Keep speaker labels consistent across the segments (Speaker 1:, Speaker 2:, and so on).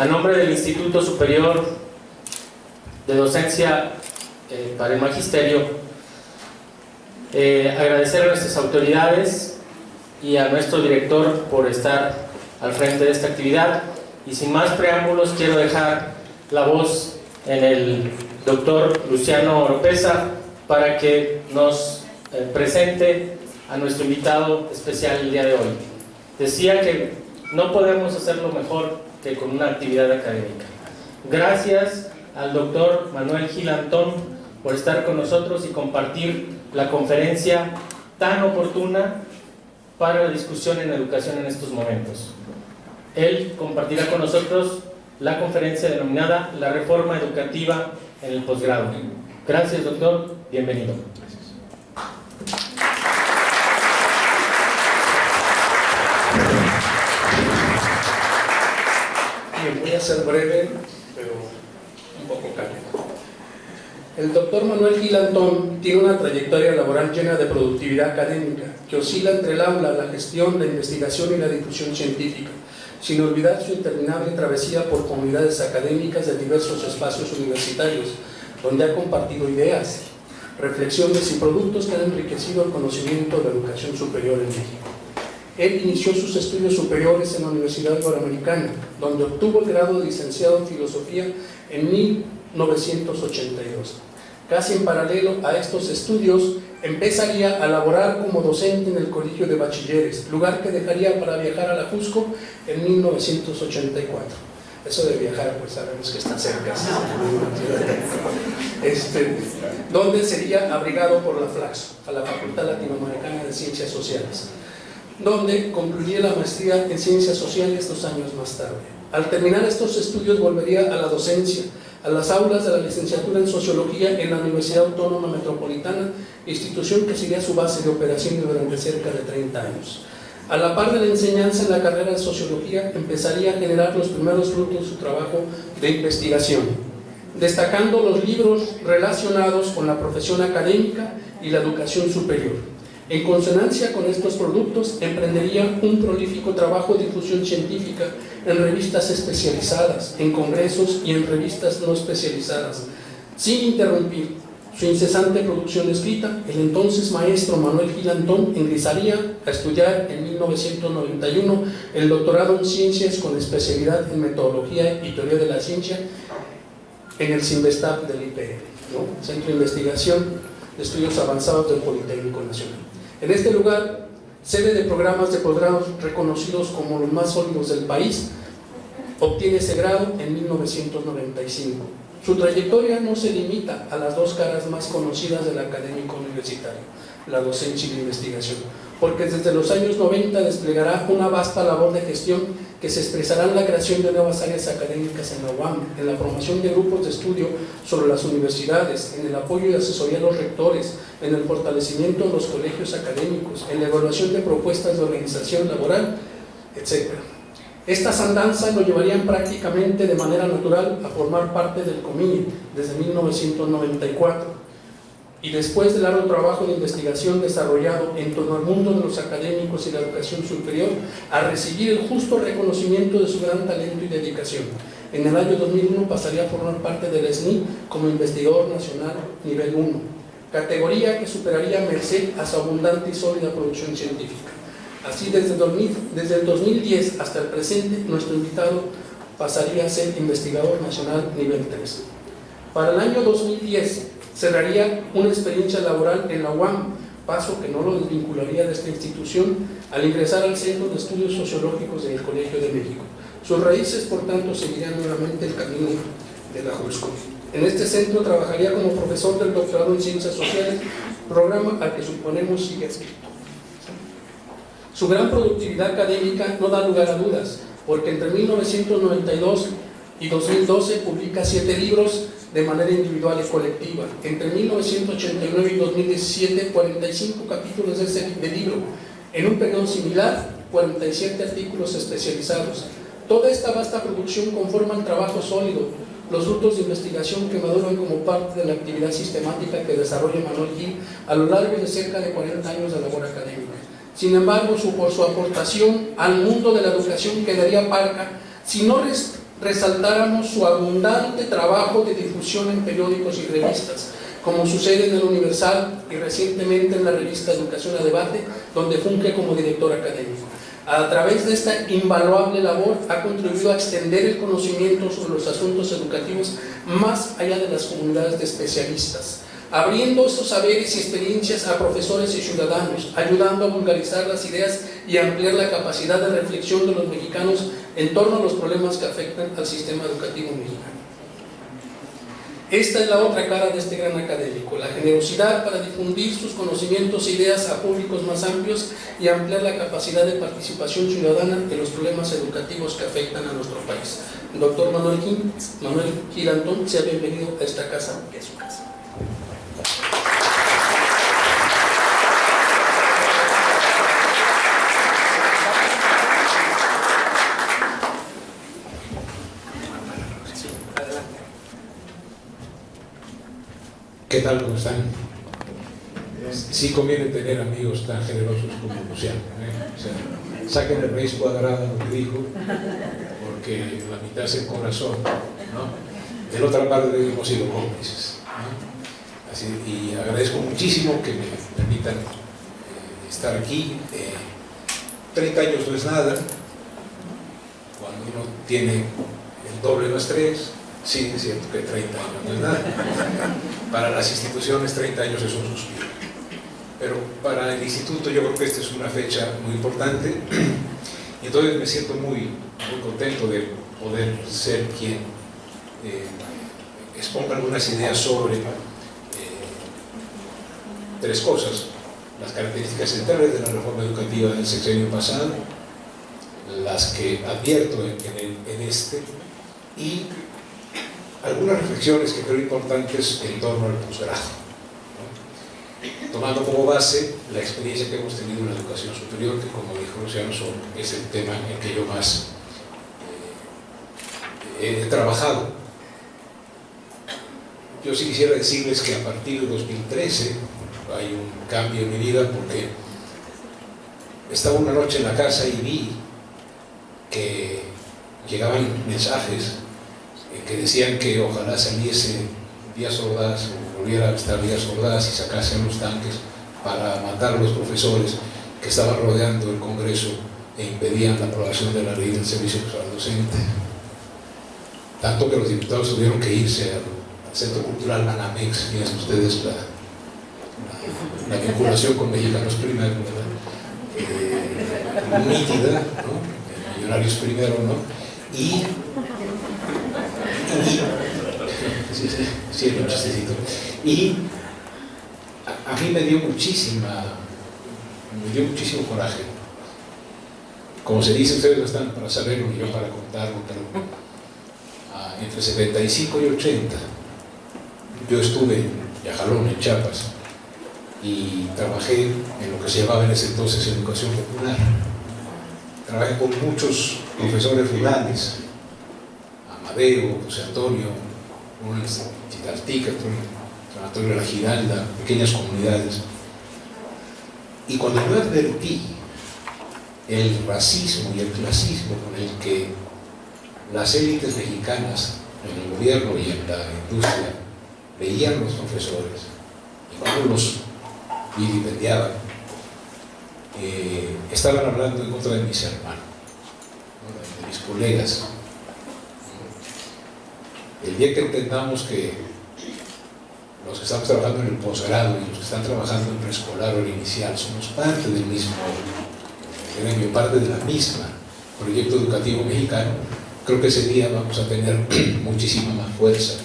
Speaker 1: A nombre del Instituto Superior de Docencia para el Magisterio, agradecer a nuestras autoridades y a nuestro director por estar al frente de esta actividad. Y sin más preámbulos, quiero dejar la voz en el doctor Luciano Oropeza para que nos presente a nuestro invitado especial el día de hoy. Decía que no podemos hacerlo mejor que con una actividad académica. Gracias al doctor Manuel Gil Antón por estar con nosotros y compartir la conferencia tan oportuna para la discusión en educación en estos momentos. Él compartirá con nosotros la conferencia denominada La Reforma Educativa en el Posgrado. Gracias, doctor. Bienvenido.
Speaker 2: Bien, voy a ser breve, pero un poco cálido. El doctor Manuel Gil Antón tiene una trayectoria laboral llena de productividad académica, que oscila entre el aula, la gestión, la investigación y la difusión científica, sin olvidar su interminable travesía por comunidades académicas de diversos espacios universitarios, donde ha compartido ideas, reflexiones y productos que han enriquecido el conocimiento de la educación superior en México. Él inició sus estudios superiores en la Universidad Iberoamericana, donde obtuvo el grado de licenciado en Filosofía en 1982. Casi en paralelo a estos estudios, empezaría a laborar como docente en el Colegio de Bachilleres, lugar que dejaría para viajar a la Jusco en 1984. Eso de viajar, pues sabemos que está cerca, donde sería abrigado por la FLAXO, a la Facultad Latinoamericana de Ciencias Sociales, donde concluiría la maestría en Ciencias Sociales 2 años más tarde. Al terminar estos estudios volvería a la docencia, a las aulas de la licenciatura en Sociología en la Universidad Autónoma Metropolitana, institución que sería su base de operación durante cerca de 30 años. A la par de la enseñanza en la carrera de Sociología, empezaría a generar los primeros frutos de su trabajo de investigación, destacando los libros relacionados con la profesión académica y la educación superior. En consonancia con estos productos, emprendería un prolífico trabajo de difusión científica en revistas especializadas, en congresos y en revistas no especializadas. Sin interrumpir su incesante producción escrita, el entonces maestro Manuel Gil Antón ingresaría a estudiar en 1991 el doctorado en Ciencias con especialidad en Metodología y Teoría de la Ciencia en el CINVESTAP del IPN, Centro de Investigación de Estudios Avanzados del Politécnico Nacional. En este lugar, sede de programas de posgrado reconocidos como los más sólidos del país, obtiene ese grado en 1995. Su trayectoria no se limita a las dos caras más conocidas del académico universitario, la docencia y la investigación, porque desde los años 90 desplegará una vasta labor de gestión que se expresará en la creación de nuevas áreas académicas en la UAM, en la formación de grupos de estudio sobre las universidades, en el apoyo y asesoría a los rectores, en el fortalecimiento de los colegios académicos, en la evaluación de propuestas de organización laboral, etc. Estas andanzas lo llevarían prácticamente de manera natural a formar parte del COMINE desde 1994, y después del largo trabajo de investigación desarrollado en torno al mundo de los académicos y la educación superior, a recibir el justo reconocimiento de su gran talento y dedicación. En el año 2001 pasaría a formar parte del SNI como investigador nacional nivel 1, categoría que superaría merced a su abundante y sólida producción científica. Así, desde el 2010 hasta el presente, nuestro invitado pasaría a ser investigador nacional nivel 3. Para el año 2010 cerraría una experiencia laboral en la UAM, paso que no lo desvincularía de esta institución al ingresar al Centro de Estudios Sociológicos del Colegio de México. Sus raíces, por tanto, seguirían nuevamente el camino de la JUSCO. En este centro trabajaría como profesor del doctorado en Ciencias Sociales, programa al que suponemos sigue adscrito. Su gran productividad académica no da lugar a dudas, porque entre 1992 y 2012 publica 7 libros de manera individual y colectiva. Entre 1989 y 2017, 45 capítulos de libro. En un periodo similar, 47 artículos especializados. Toda esta vasta producción conforma el trabajo sólido, los frutos de investigación que maduran como parte de la actividad sistemática que desarrolla Manuel Gil a lo largo de cerca de 40 años de labor académica. Sin embargo, por su aportación al mundo de la educación quedaría parca si no resaltáramos su abundante trabajo de difusión en periódicos y revistas, como sucede en el Universal y recientemente en la revista Educación a Debate, donde funge como director académico. A través de esta invaluable labor ha contribuido a extender el conocimiento sobre los asuntos educativos más allá de las comunidades de especialistas, abriendo estos saberes y experiencias a profesores y ciudadanos, ayudando a vulgarizar las ideas y ampliar la capacidad de reflexión de los mexicanos en torno a los problemas que afectan al sistema educativo mexicano. Esta es la otra cara de este gran académico, la generosidad para difundir sus conocimientos e ideas a públicos más amplios y ampliar la capacidad de participación ciudadana de los problemas educativos que afectan a nuestro país. Doctor Manuel Gil Antón, sea bienvenido a esta casa, que es su casa.
Speaker 3: ¿Qué tal? ¿Cómo están? Sí conviene tener amigos tan generosos como Luciano, ¿eh? O sea, saquen el raíz cuadrada lo que dijo, porque la mitad es el corazón, ¿no? De la otra parte hemos sido cómplices, ¿no? Así, y agradezco muchísimo que me permitan estar aquí. 30 años no es nada, cuando uno tiene el doble más 3. Sí, es cierto que 30 años no es nada. Para las instituciones 30 años es un suspiro. Pero para el instituto yo creo que esta es una fecha muy importante. Y entonces me siento muy contento de poder ser quien exponga algunas ideas sobre 3 cosas. Las características centrales de la reforma educativa del sexenio pasado, las que advierto en este, y algunas reflexiones que creo importantes en torno al posgrado, ¿no? Tomando como base la experiencia que hemos tenido en la educación superior, que como dijo Luciano, es el tema en que yo más he trabajado. Yo sí quisiera decirles que a partir de 2013 hay un cambio en mi vida, porque estaba una noche en la casa y vi que llegaban mensajes que decían que ojalá saliese Díaz Ordaz, o volviera a estar Díaz Ordaz y sacase a los tanques para matar a los profesores que estaban rodeando el Congreso e impedían la aprobación de la ley del servicio social docente. Tanto que los diputados tuvieron que irse al Centro Cultural Banamex. Fíjense ustedes la vinculación con Mexicanos Primero, nítida, ¿no? Millonarios Primero, ¿no? Y sí, un chistecito. Y a mí me dio muchísimo coraje. Como se dice, ustedes no están para saberlo ni yo para contarlo, pero entre 75 y 80 yo estuve en Yajalón, en Chiapas, y trabajé en lo que se llamaba en ese entonces educación popular. Trabajé con muchos profesores rurales, Amadeo, José Antonio, uno en Chitaltica, otro en San Antonio de la Giralda, pequeñas comunidades. Y cuando yo advertí el racismo y el clasismo con el que las élites mexicanas en el gobierno y en la industria veían a los profesores y cómo los vilipendiaban, estaban hablando en contra de mis hermanos, ¿no? De mis colegas. El día que entendamos que los que estamos trabajando en el posgrado y los que están trabajando en preescolar o en inicial somos parte del mismo gremio, parte de la misma proyecto educativo mexicano, creo que ese día vamos a tener muchísima más fuerza.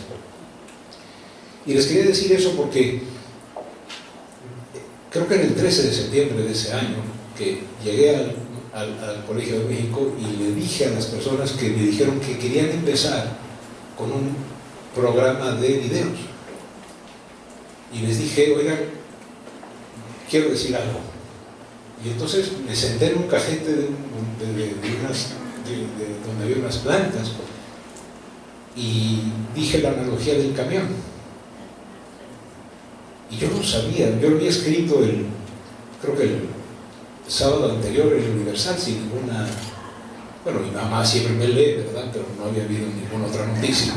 Speaker 3: Y les quería decir eso porque creo que en el 13 de septiembre de ese año, que llegué al Colegio de México y le dije a las personas que me dijeron que querían empezar con un programa de videos, y les dije, oigan, quiero decir algo. Y entonces me senté en un cajete donde había unas plantas y dije la analogía del camión. Y yo no sabía, yo lo había escrito creo que el sábado anterior en el Universal sin ninguna Bueno, mi mamá siempre me lee, ¿verdad? Pero no había habido ninguna otra noticia.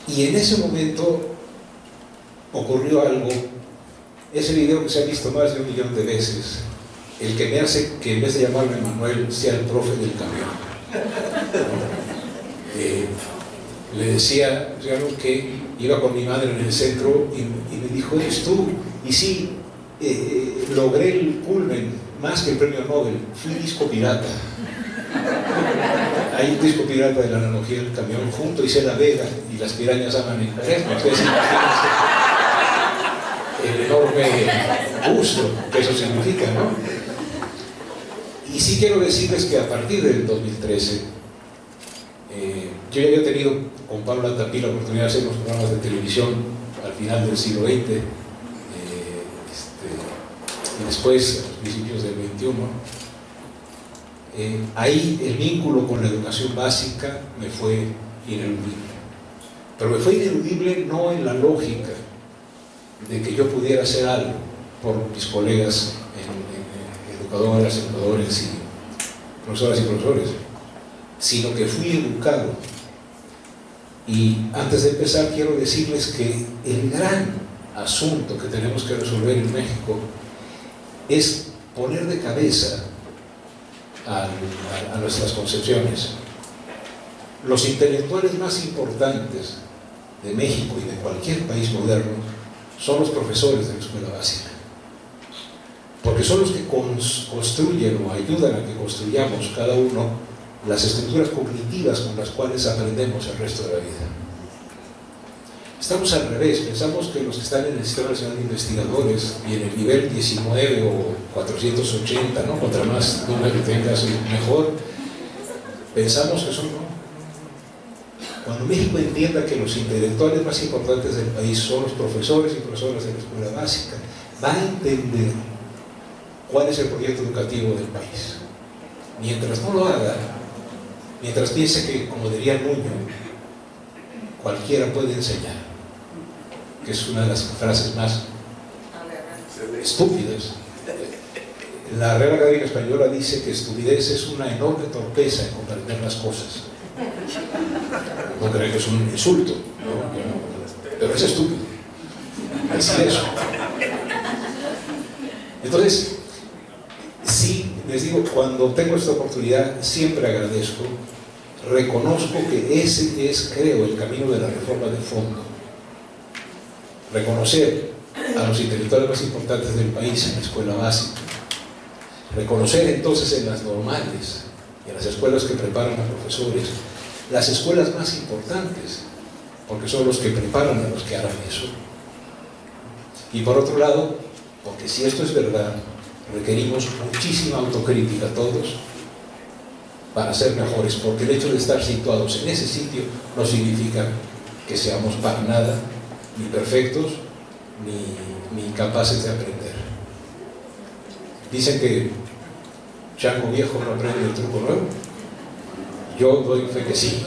Speaker 3: Y en ese momento ocurrió algo, ese video que se ha visto más de 1 millón de veces, el que me hace que en vez de llamarme Manuel sea el profe del camión. Le decía que iba con mi madre en el centro y me dijo, ¿eres tú? Y sí, logré el culmen, más que el premio Nobel, fui disco pirata. Hay un disco pirata de la analogía del camión, junto hice La Vega y las pirañas aman el fresno. Entonces imagínense el enorme gusto que eso significa, ¿no? Y sí quiero decirles que a partir del 2013 yo ya había tenido con Pablo Tapí la oportunidad de hacer unos programas de televisión al final del siglo XX y después a los principios del XXI. Ahí el vínculo con la educación básica me fue ineludible, pero me fue ineludible no en la lógica de que yo pudiera hacer algo por mis colegas educadoras, educadores y profesoras y profesores, sino que fui educado. Y antes de empezar quiero decirles que el gran asunto que tenemos que resolver en México es poner de cabeza a nuestras concepciones. Los intelectuales más importantes de México y de cualquier país moderno son los profesores de la escuela básica, porque son los que construyen o ayudan a que construyamos cada uno las estructuras cognitivas con las cuales aprendemos el resto de la vida. Estamos al revés, pensamos que los que están en el Sistema Nacional de Investigadores y en el nivel 19 o 480, ¿no? Contra más número tengas, mejor, pensamos que son, ¿no? Cuando México entienda que los intelectuales más importantes del país son los profesores y profesoras de la escuela básica, va a entender cuál es el proyecto educativo del país. Mientras no lo haga, mientras piense que, como diría Nuño, cualquiera puede enseñar, que es una de las frases más estúpidas. La Real Academia Española dice que estupidez es una enorme torpeza en comprender las cosas. No creo que es un insulto, ¿no? Pero es estúpido decir eso. Entonces, sí, les digo, cuando tengo esta oportunidad siempre agradezco, reconozco que ese es, creo, el camino de la reforma de fondo. Reconocer a los intelectuales más importantes del país en la escuela básica, reconocer entonces en las normales y en las escuelas que preparan a profesores las escuelas más importantes, porque son los que preparan a los que harán eso. Y por otro lado, porque si esto es verdad, requerimos muchísima autocrítica todos para ser mejores, porque el hecho de estar situados en ese sitio no significa que seamos para nada ni perfectos ni capaces de aprender. Dicen que chango viejo no aprende el truco nuevo. Yo doy fe que sí.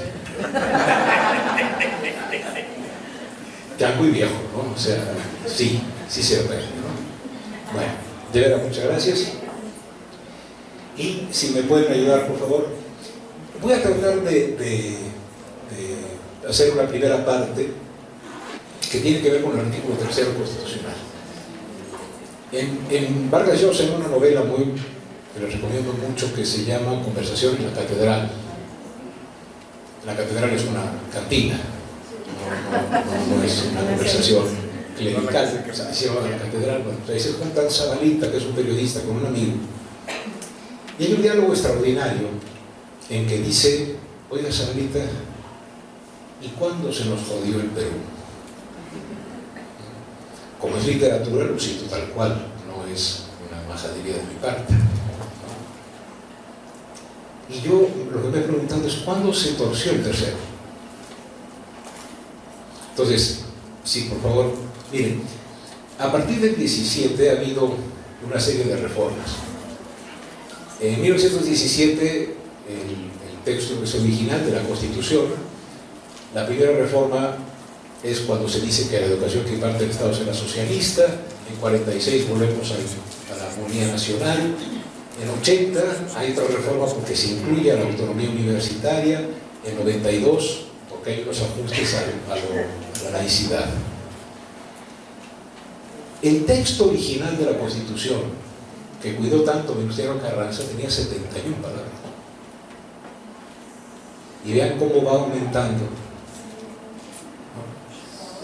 Speaker 3: Chango y viejo, ¿no? O sea, sí se aprende, ¿no? Bueno, de verdad, muchas gracias. Y si me pueden ayudar, por favor, voy a tratar de hacer una primera parte que tiene que ver con el artículo 3 constitucional. En Vargas Llosa hay una novela que les recomiendo mucho, que se llama Conversación en la Catedral. La catedral es una cantina, no es una conversación clerical. Se llama la catedral. Bueno, ahí se juntan Zabalita, que es un periodista, con un amigo. Y hay un diálogo extraordinario en que dice: oiga, Zabalita, ¿y cuándo se nos jodió el Perú? Como es literatura, lo cito tal cual, no es una majadería de mi parte. Y yo lo que me he preguntado es: ¿cuándo se torció el tercero? Entonces, sí, por favor, miren, a partir del 17 ha habido una serie de reformas. En 1917, el texto es original de la Constitución. La primera reforma es cuando se dice que la educación que imparte el Estado será socialista. En 46 volvemos a la armonía nacional. En 80 hay otra reforma porque se incluye a la autonomía universitaria. En 92, porque hay unos ajustes a la laicidad. El texto original de la Constitución, que cuidó tanto Venustiano Carranza, tenía 71 palabras. Y vean cómo va aumentando.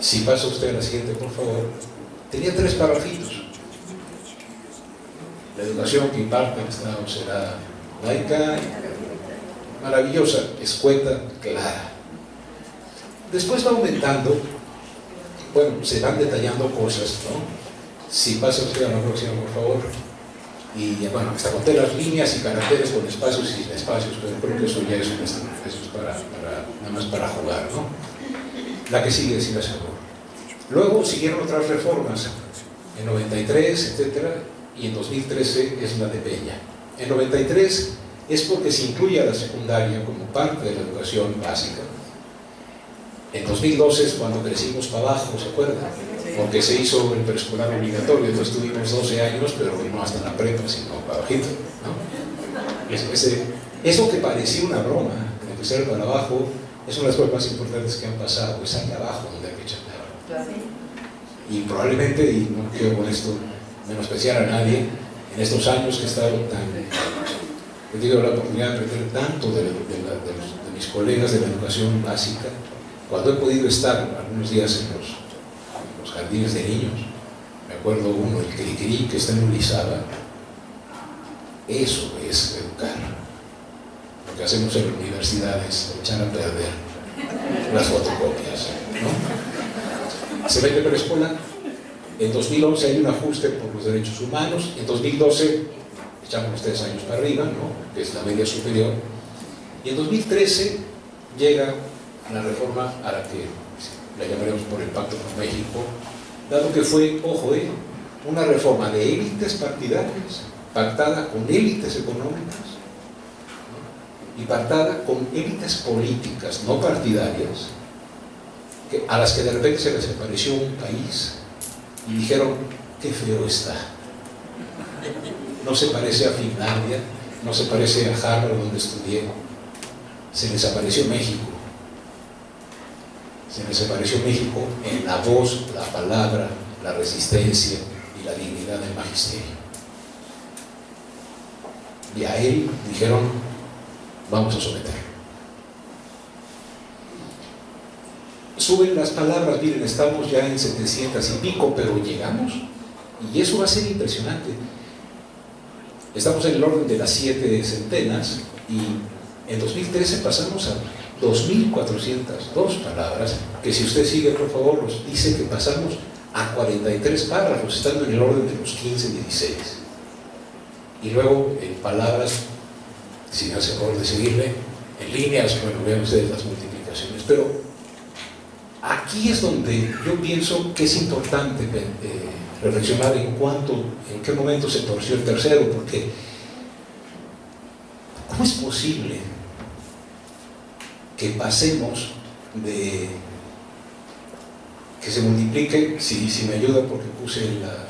Speaker 3: Si pasa usted a la siguiente, por favor. Tenía 3 párrafitos. La educación que imparte el Estado será laica, maravillosa, escueta, clara. Después va aumentando, bueno, se van detallando cosas, ¿no? Si pasa usted a la próxima, por favor. Y bueno, hasta conté las líneas y caracteres con espacios y sin espacios, pero creo que eso ya es nada más para jugar, ¿no? La que sigue es la segunda. Luego siguieron otras reformas, en 93, etcétera, y en 2013 es la de Peña. En 93 es porque se incluye a la secundaria como parte de la educación básica. En 2012 es cuando crecimos para abajo, ¿se acuerdan? Porque se hizo el preescolar obligatorio, entonces tuvimos 12 años, pero no hasta la prepa, sino para bajito, ¿no? Eso que parecía una broma, de empezar para abajo, es una de las cosas más importantes que han pasado, es ahí abajo donde hay que echar. Y probablemente, y no quiero con esto menospreciar a nadie, en estos años que he estado he tenido la oportunidad de aprender tanto de mis colegas de la educación básica, cuando he podido estar algunos días en los jardines de niños, me acuerdo uno, el Criquirí, que está en Urizaba. Eso es educar. Lo que hacemos en la universidad es echar a perder las fotocopias, ¿no? Se mete preescolar. En 2011 hay un ajuste por los derechos humanos. En 2012 echamos los 3 años para arriba, ¿no? Que es la media superior. Y en 2013 llega la reforma a la que la llamaremos por el Pacto con México, dado que fue, ojo, una reforma de élites partidarias, pactada con élites económicas, ¿no? Y pactada con élites políticas, no partidarias, a las que de repente se les apareció un país y dijeron, qué feo está. No se parece a Finlandia, no se parece a Harvard donde estudié. Se les apareció México. Se les apareció México en la voz, la palabra, la resistencia y la dignidad del magisterio. Y a él dijeron, vamos a someter. Suben las palabras, miren, estamos ya en 700 y pico, pero llegamos, y eso va a ser impresionante. Estamos en el orden de las 7 centenas, y en 2013 pasamos a 2.402 palabras, que si usted sigue, por favor, nos dice que pasamos a 43 párrafos, estando en el orden de los 15, 16. Y luego, en palabras, si me hace favor de seguirle, en líneas, bueno, vean ustedes las multiplicaciones, pero aquí es donde yo pienso que es importante reflexionar en qué momento se torció el tercero, porque ¿cómo es posible que pasemos de que se multiplique, si me ayuda porque puse la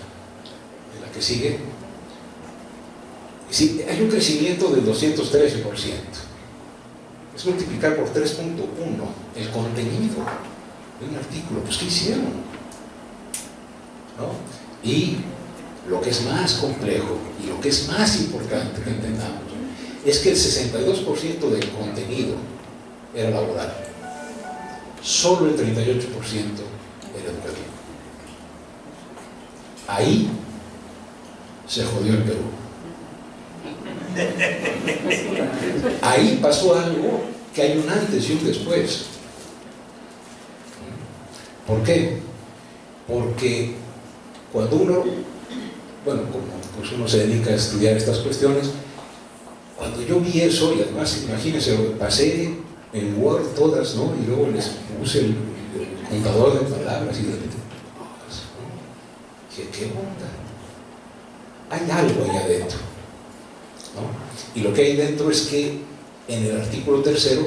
Speaker 3: que sigue, sí, hay un crecimiento del 213%, es multiplicar por 3.1 el contenido de un artículo, pues ¿qué hicieron? ¿No? Y lo que es más complejo y lo que es más importante que entendamos es que el 62% del contenido era laboral, solo el 38% era educativo. Ahí se jodió el Perú. Ahí pasó algo que hay un antes y un después. ¿Por qué? Porque cuando uno, bueno, como pues uno se dedica a estudiar estas cuestiones, cuando yo vi eso, y además imagínense, lo que pasé en Word todas, ¿no? Y luego les puse el contador de palabras y de repente, ¿no? Dije, ¿qué onda? Hay algo ahí adentro, ¿no? Y lo que hay dentro es que en el artículo 3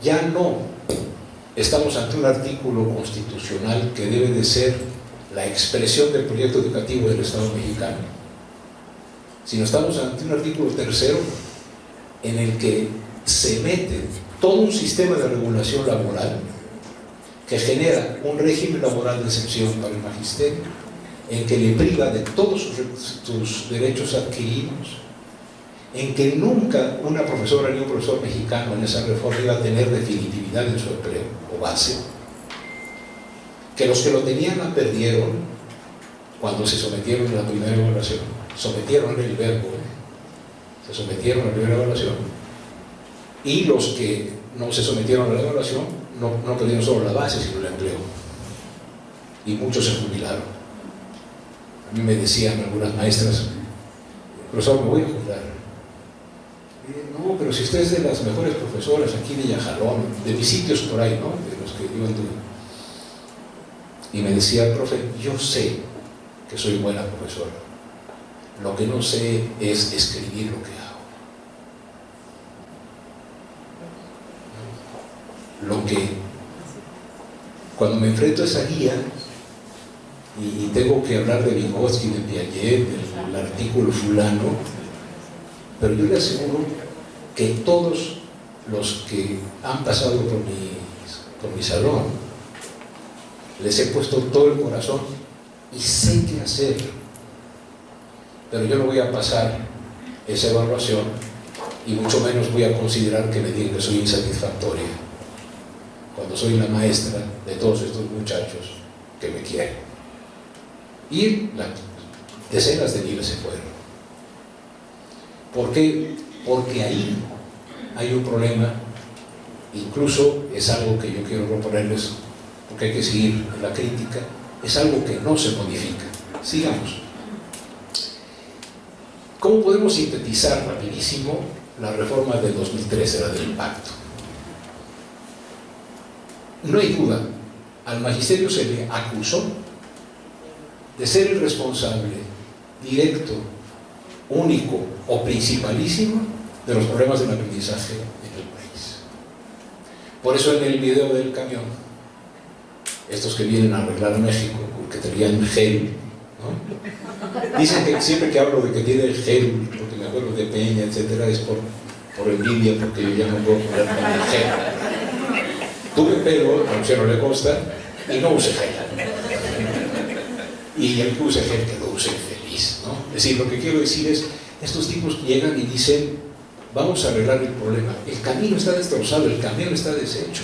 Speaker 3: ya no estamos ante un artículo constitucional que debe de ser la expresión del proyecto educativo del Estado mexicano. sino estamos ante un artículo tercero en el que se mete todo un sistema de regulación laboral que genera un régimen laboral de excepción para el magisterio, en que le priva de todos sus derechos adquiridos, en que nunca una profesora ni un profesor mexicano en esa reforma iba a tener definitividad en su empleo o base, que los que lo tenían la perdieron cuando se sometieron a la primera evaluación, sometieron el verbo, se sometieron a la primera evaluación, y los que no se sometieron a la evaluación no perdieron solo la base, sino el empleo, y muchos se jubilaron. A mí me decían algunas maestras: profesor, me voy a jubilar. No, pero si usted es de las mejores profesoras aquí de Yajalón, de mis sitios por ahí, ¿no? De los que yo anduve. Y me decía: profe, yo sé que soy buena profesora, lo que no sé es escribir lo que hago. Lo que, cuando me enfrento a esa guía y tengo que hablar de Vygotsky, de Piaget, del artículo fulano, pero yo le aseguro que todos los que han pasado por mi salón, les he puesto todo el corazón y sé qué hacer, pero yo no voy a pasar esa evaluación y mucho menos voy a considerar que me digan que soy insatisfactoria cuando soy la maestra de todos estos muchachos que me quieren. Y decenas de miles se fueron. ¿Por qué? Porque ahí hay un problema, incluso es algo que yo quiero proponerles, porque hay que seguir en la crítica, es algo que no se modifica. Sigamos. ¿Cómo podemos sintetizar rapidísimo la reforma del 2013, la del pacto? No hay duda, al magisterio se le acusó de ser el responsable directo, único o principalísimo de los problemas del aprendizaje en el país. Por eso en el video del camión, estos que vienen a arreglar México, porque traían gel, ¿no? Dicen que siempre que hablo de que tiene el gel, porque me acuerdo de Peña, etcétera, es por envidia, porque yo ya no puedo ponerme el gel. Tuve pelo, a Luciano le consta, y no usé gel. Y el que use gel que lo use feliz, ¿no? Es decir, lo que quiero decir es, estos tipos llegan y dicen: vamos a arreglar el problema. El camino está destrozado, el camino está deshecho.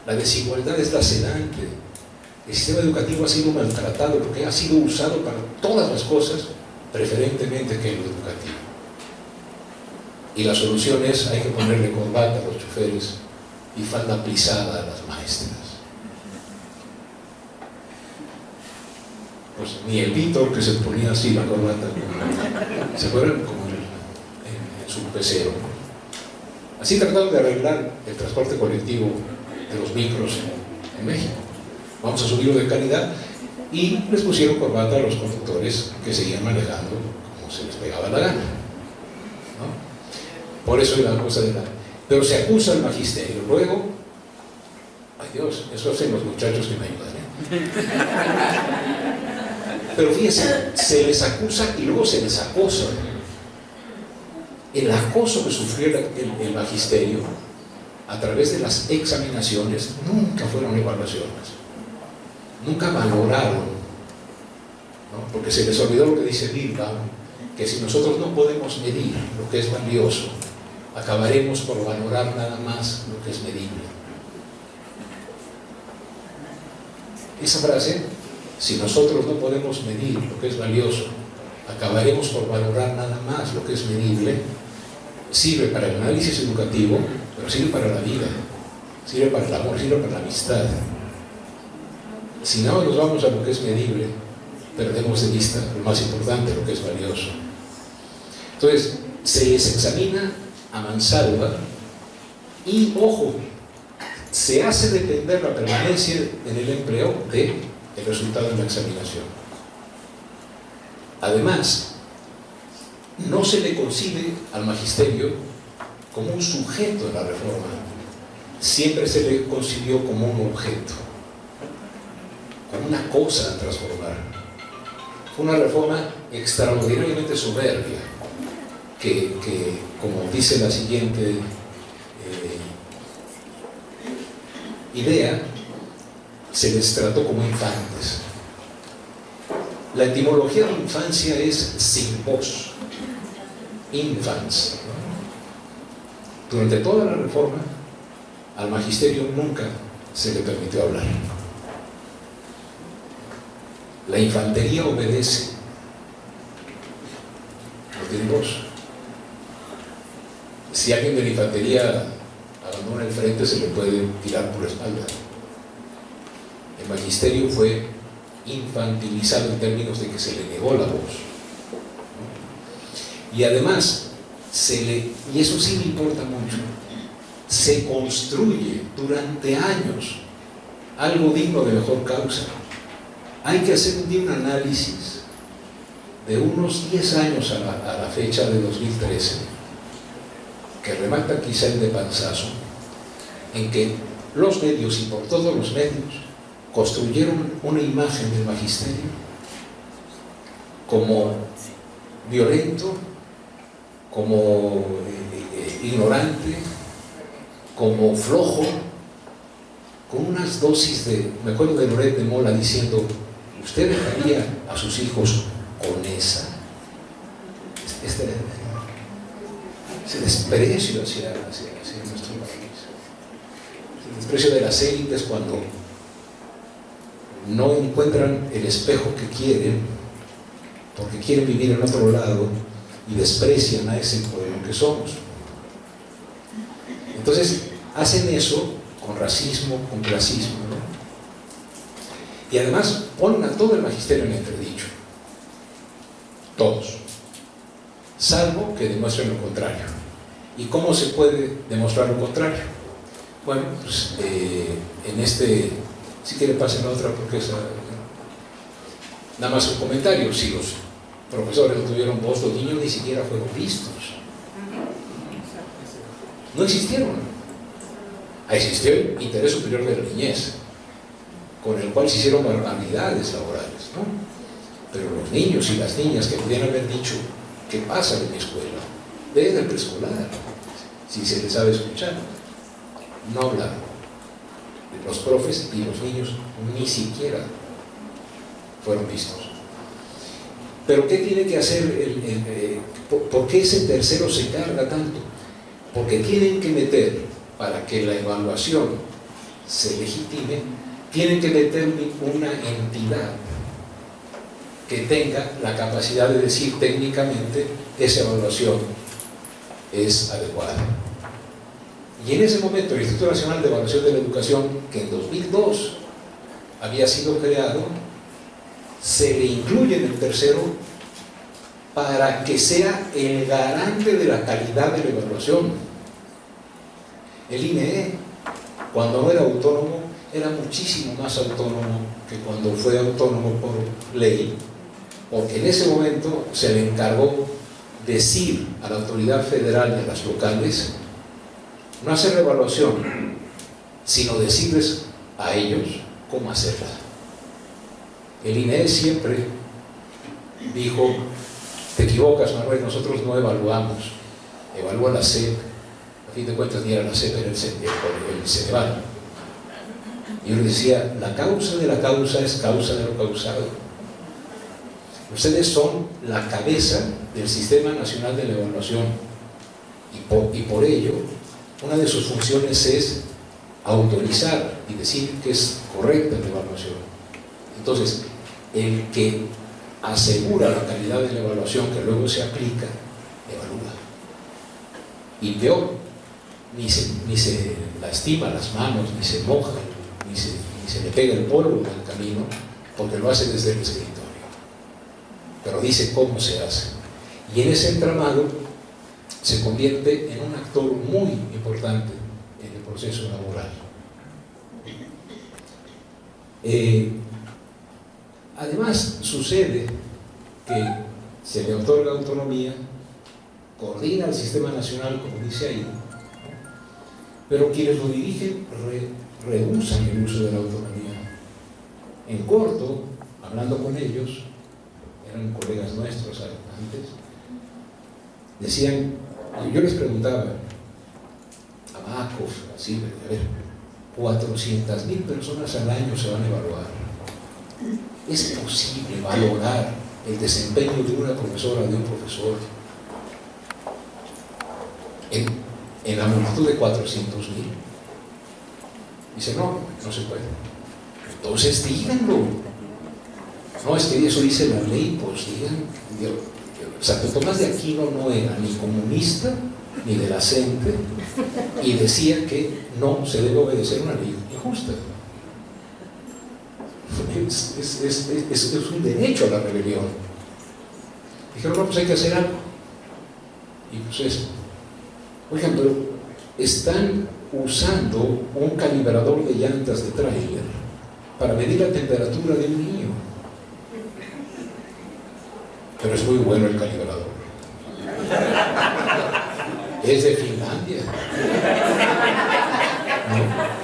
Speaker 3: La desigualdad es lacerante. El sistema educativo ha sido maltratado porque ha sido usado para todas las cosas, preferentemente que en lo educativo. Y la solución es: hay que ponerle corbata a los choferes y falda plisada a las maestras. Pues ni el Víctor, que se ponía así la corbata, se fueron como en su pecero. Así trataron de arreglar el transporte colectivo de los micros en México. Vamos a subirlo de calidad, y les pusieron corbata a los conductores que seguían manejando como se les pegaba la gana, ¿no? Por eso era la cosa de la... Pero se acusa al magisterio. Luego, ay Dios, eso hacen los muchachos que me ayudan, Pero fíjense, se les acusa y luego se les acosa. El acoso que sufrió el magisterio a través de las examinaciones nunca fueron evaluaciones, nunca valoraron, ¿no? Porque se les olvidó lo que dice Bilbao, que si nosotros no podemos medir lo que es valioso, acabaremos por valorar nada más lo que es medible. Esa frase, si nosotros no podemos medir lo que es valioso, acabaremos por valorar nada más lo que es medible, sirve para el análisis educativo, pero sirve para la vida, sirve para el amor, sirve para la amistad. Si no nos vamos a lo que es medible, perdemos de vista lo más importante, lo que es valioso. Entonces, se les examina a mansalva y, ojo, se hace depender la permanencia en el empleo del resultado de la examinación. Además, no se le concibe al magisterio como un sujeto de la reforma, siempre se le concibió como un objeto, como una cosa a transformar. Fue una reforma extraordinariamente soberbia, que como dice la siguiente idea, se les trató como infantes. La etimología de infancia es sin voz, infants. Durante toda la reforma, al magisterio nunca se le permitió hablar. La infantería obedece, no tiene voz. Si alguien de la infantería abandona el frente, se le puede tirar por la espalda. El magisterio fue infantilizado en términos de que se le negó la voz. Y además, y eso sí me importa mucho, se construye durante años algo digno de mejor causa. Hay que hacer un día un análisis de unos 10 años a la fecha de 2013, que remata quizá el de panzazo, en que los medios, y por todos los medios, construyeron una imagen del magisterio como violento, como ignorante, como flojo, con unas dosis de... Me acuerdo de Loret de Mola diciendo: ¿usted dejaría a sus hijos con esa? Ese desprecio hacia nuestro país, el desprecio de las élites cuando no encuentran el espejo que quieren, porque quieren vivir en otro lado y desprecian a ese pueblo que somos. Entonces hacen eso con racismo, con clasismo, ¿no? Y además ponen a todo el magisterio en entredicho, todos, salvo que demuestren lo contrario. ¿Y cómo se puede demostrar lo contrario? Bueno, pues si quiere pasen a otra, porque esa, nada más un comentario: si los profesores no tuvieron voz, los niños ni siquiera fueron vistos, no existieron. Existió el interés superior de la niñez, con el cual se hicieron barbaridades laborales, ¿no? Pero los niños y las niñas que pudieran haber dicho: ¿qué pasa en mi escuela?, desde el preescolar, si se les sabe escuchar, no hablaron. Los profes y los niños ni siquiera fueron vistos. Pero ¿qué tiene que hacer por qué ese tercero se carga tanto? Porque tienen que meter, para que la evaluación se legitime, tienen que meter una entidad que tenga la capacidad de decir técnicamente: esa evaluación es adecuada. Y en ese momento el Instituto Nacional de Evaluación de la Educación, que en 2002 había sido creado, se le incluye en el tercero para que sea el garante de la calidad de la evaluación. El INE, cuando no era autónomo, era muchísimo más autónomo que cuando fue autónomo por ley, porque en ese momento se le encargó decir a la autoridad federal y a las locales, no hacer la evaluación, sino decirles a ellos cómo hacerla. El INE siempre dijo: te equivocas, Manuel, nosotros no evaluamos, evalúa la SEP. A fin de cuentas ni era la SEP, era el Ceneval. Y yo le decía: la causa de la causa es causa de lo causado. Ustedes son la cabeza del Sistema Nacional de la Evaluación, y por ello una de sus funciones es autorizar y decir que es correcta la evaluación. Entonces, el que asegura la calidad de la evaluación que luego se aplica, evalúa. Y peor, ni se lastima las manos, ni se moja, ni se le pega el polvo en el camino, porque lo hace desde el escritorio. Pero dice cómo se hace. Y en ese entramado se convierte en un actor muy importante en el proceso laboral. Además, sucede que se le otorga autonomía, coordina el sistema nacional, como dice ahí, pero quienes lo dirigen rehusan el uso de la autonomía. En corto, hablando con ellos, eran colegas nuestros antes, decían, yo les preguntaba a Makov, así, a ver, 400.000 personas al año se van a evaluar. ¿Es posible valorar el desempeño de una profesora o de un profesor en la multitud de 400.000? Dice, no, no se puede. Entonces díganlo. No, es que eso dice la ley, pues digan. Santo Tomás de Aquino no era ni comunista ni de la CENTE y decía que no se debe obedecer una ley injusta. Es un derecho a la rebelión. Dijeron, no, pues hay que hacer algo. Y pues eso. Oigan, pero están usando un calibrador de llantas de tráiler para medir la temperatura de un niño. Pero es muy bueno el calibrador. Es de Finlandia. ¿No?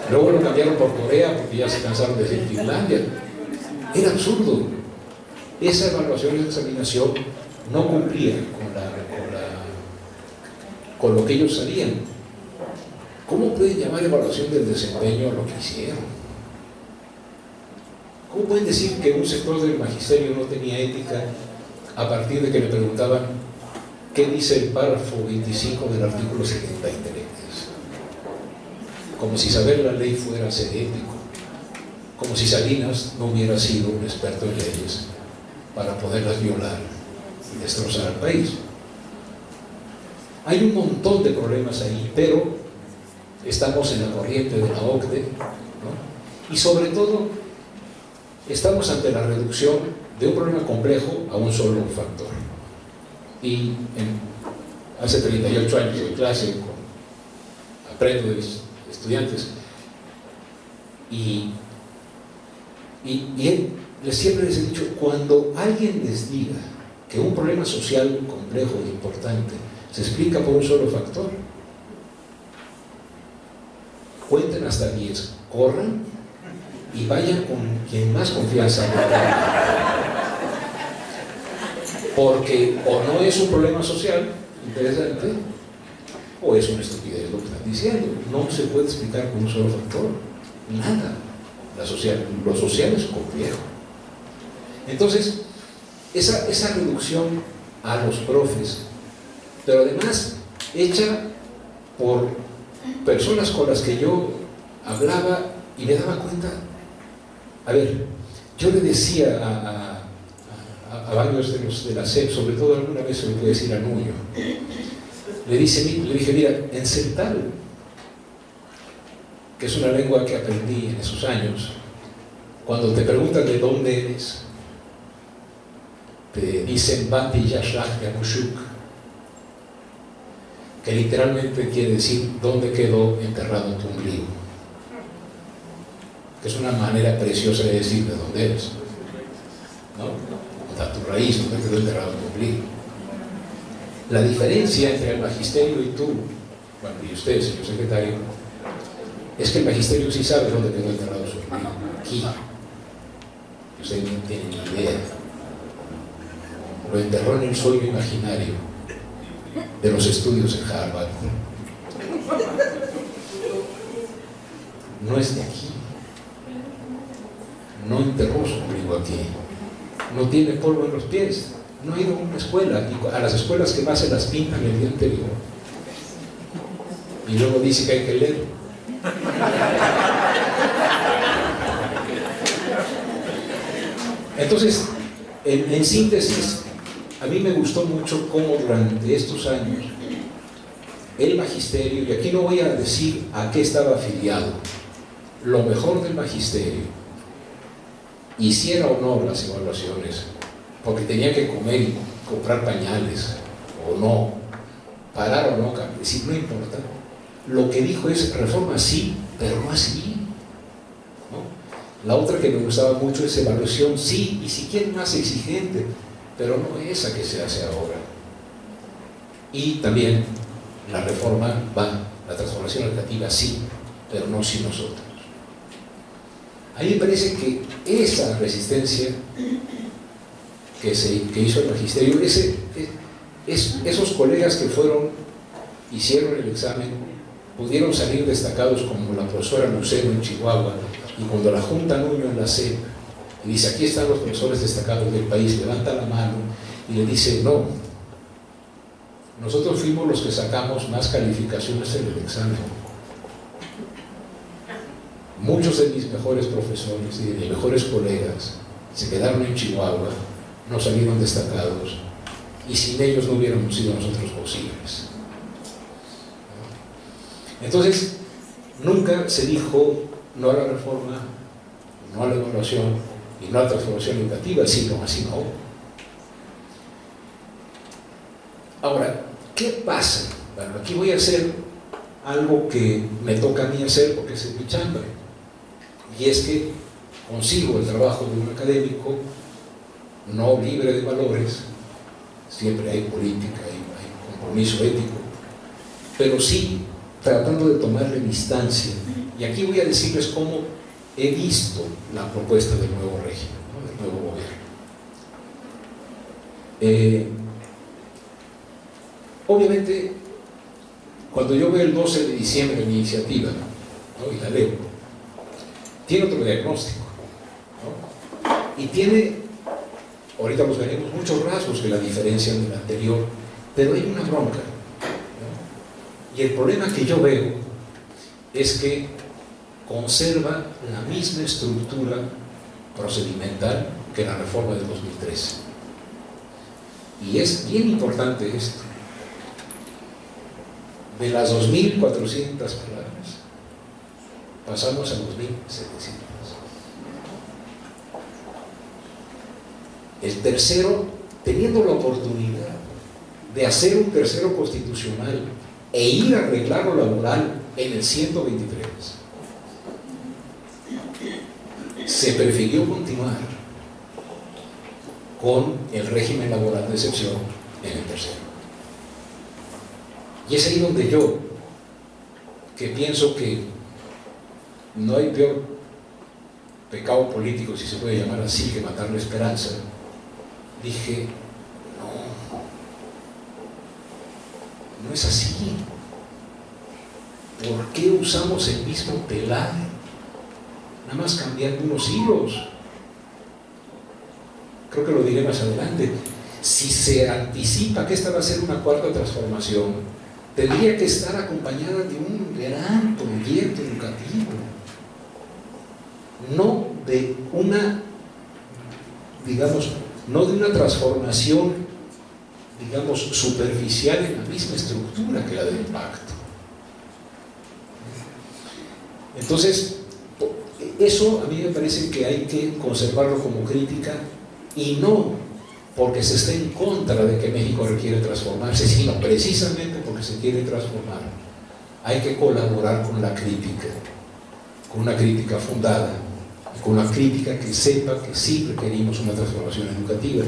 Speaker 3: Luego lo cambiaron por Corea porque ya se cansaron de decir Finlandia. Era absurdo. Esa evaluación y examinación no cumplía con lo que ellos sabían. ¿Cómo pueden llamar evaluación del desempeño a lo que hicieron? ¿Cómo pueden decir que un sector del magisterio no tenía ética a partir de que le preguntaban qué dice el párrafo 25 del artículo 73? Como si saber la ley fuera ser ético, como si Salinas no hubiera sido un experto en leyes para poderlas violar y destrozar al país. Hay un montón de problemas ahí, pero estamos en la corriente de la OCDE, ¿no? Y sobre todo estamos ante la reducción de un problema complejo a un solo factor. Y hace 38 años de clase aprendo de mis estudiantes y siempre les he dicho, cuando alguien les diga que un problema social complejo e importante se explica por un solo factor, cuenten hasta 10, corran y vayan con quien más confianza tenga. Porque o no es un problema social interesante o es una estupidez lo que están diciendo. No se puede explicar con un solo factor, nada. Lo social es complejo. Entonces, esa reducción a los profes, pero además hecha por personas con las que yo hablaba y me daba cuenta. A ver, yo le decía a varios de los de la SEP, sobre todo alguna vez se lo puede decir a Nuño, le dije, mira, en Celtal, que es una lengua que aprendí en esos años, cuando te preguntan de dónde eres, te dicen Bati Yashlach Yamushuk, que literalmente quiere decir dónde quedó enterrado tu ombligo, que es una manera preciosa de decir de dónde eres, ¿no? O sea, tu raíz, dónde quedó enterrado tu ombligo. La diferencia entre el magisterio y tú, bueno, y usted, señor secretario, es que el magisterio sí sabe dónde quedó enterrado su ombligo, aquí. Usted no tiene ni idea. Lo enterró en el sueño imaginario de los estudios en Harvard. No es de aquí. No enterró su ombligo aquí. No tiene polvo en los pies. No ha ido a una escuela. A las escuelas que más se las pintan el día anterior. Y luego dice que hay que leer. Entonces, en síntesis, a mí me gustó mucho cómo durante estos años el magisterio, y aquí no voy a decir a qué estaba afiliado, lo mejor del magisterio, hiciera o no las evaluaciones, porque tenía que comer y comprar pañales, o no, parar o no, decir, no importa. Lo que dijo es reforma sí, pero no así. La otra que me gustaba mucho es evaluación, sí, y si quieren más exigente, pero no esa que se hace ahora. Y también la reforma la transformación educativa sí, pero no sin nosotros. A mí me parece que esa resistencia que hizo el magisterio, esos colegas que hicieron el examen, pudieron salir destacados, como la profesora Lucero en Chihuahua, y cuando la junta Nuño en la SEP y dice, aquí están los profesores destacados del país, levanta la mano y le dice, no, nosotros fuimos los que sacamos más calificaciones en el examen. Muchos de mis mejores profesores y de mis mejores colegas se quedaron en Chihuahua, no salieron destacados, y sin ellos no hubiéramos sido nosotros posibles. Entonces, nunca se dijo no a la reforma, no a la evaluación y no a la transformación educativa, sino así no. Ahora, ¿qué pasa? Bueno, aquí voy a hacer algo que me toca a mí hacer porque es mi chamba, y es que consigo el trabajo de un académico no libre de valores, siempre hay política, hay compromiso ético, pero sí tratando de tomarle distancia. Y aquí voy a decirles cómo he visto la propuesta del nuevo régimen, ¿no? Del nuevo gobierno. Obviamente, cuando yo veo el 12 de diciembre mi iniciativa, ¿no? Y la leo, tiene otro diagnóstico, ¿no? Y tiene, ahorita los veremos, muchos rasgos que la diferencian del anterior, pero hay una bronca, ¿no? Y el problema que yo veo es que conserva la misma estructura procedimental que la reforma del 2013. Y es bien importante esto. De las 2.400 palabras pasamos a 2.700. El tercero, teniendo la oportunidad de hacer un tercero constitucional e ir a arreglar lo laboral en el 123, se prefirió continuar con el régimen laboral de excepción en el tercero. Y es ahí donde yo, que pienso que no hay peor pecado político, si se puede llamar así, que matar la esperanza, dije, no es así. ¿Por qué usamos el mismo telar? Nada más cambiando unos hilos. Creo que lo diré más adelante. Si se anticipa que esta va a ser una cuarta transformación, tendría que estar acompañada de un gran proyecto educativo, no de una, digamos, no de una transformación, digamos, superficial en la misma estructura que la del pacto. Entonces, eso a mí me parece que hay que conservarlo como crítica, y no porque se esté en contra de que México requiere transformarse, sino precisamente porque se quiere transformar. Hay que colaborar con la crítica, con una crítica fundada, con una crítica que sepa que sí requerimos una transformación educativa.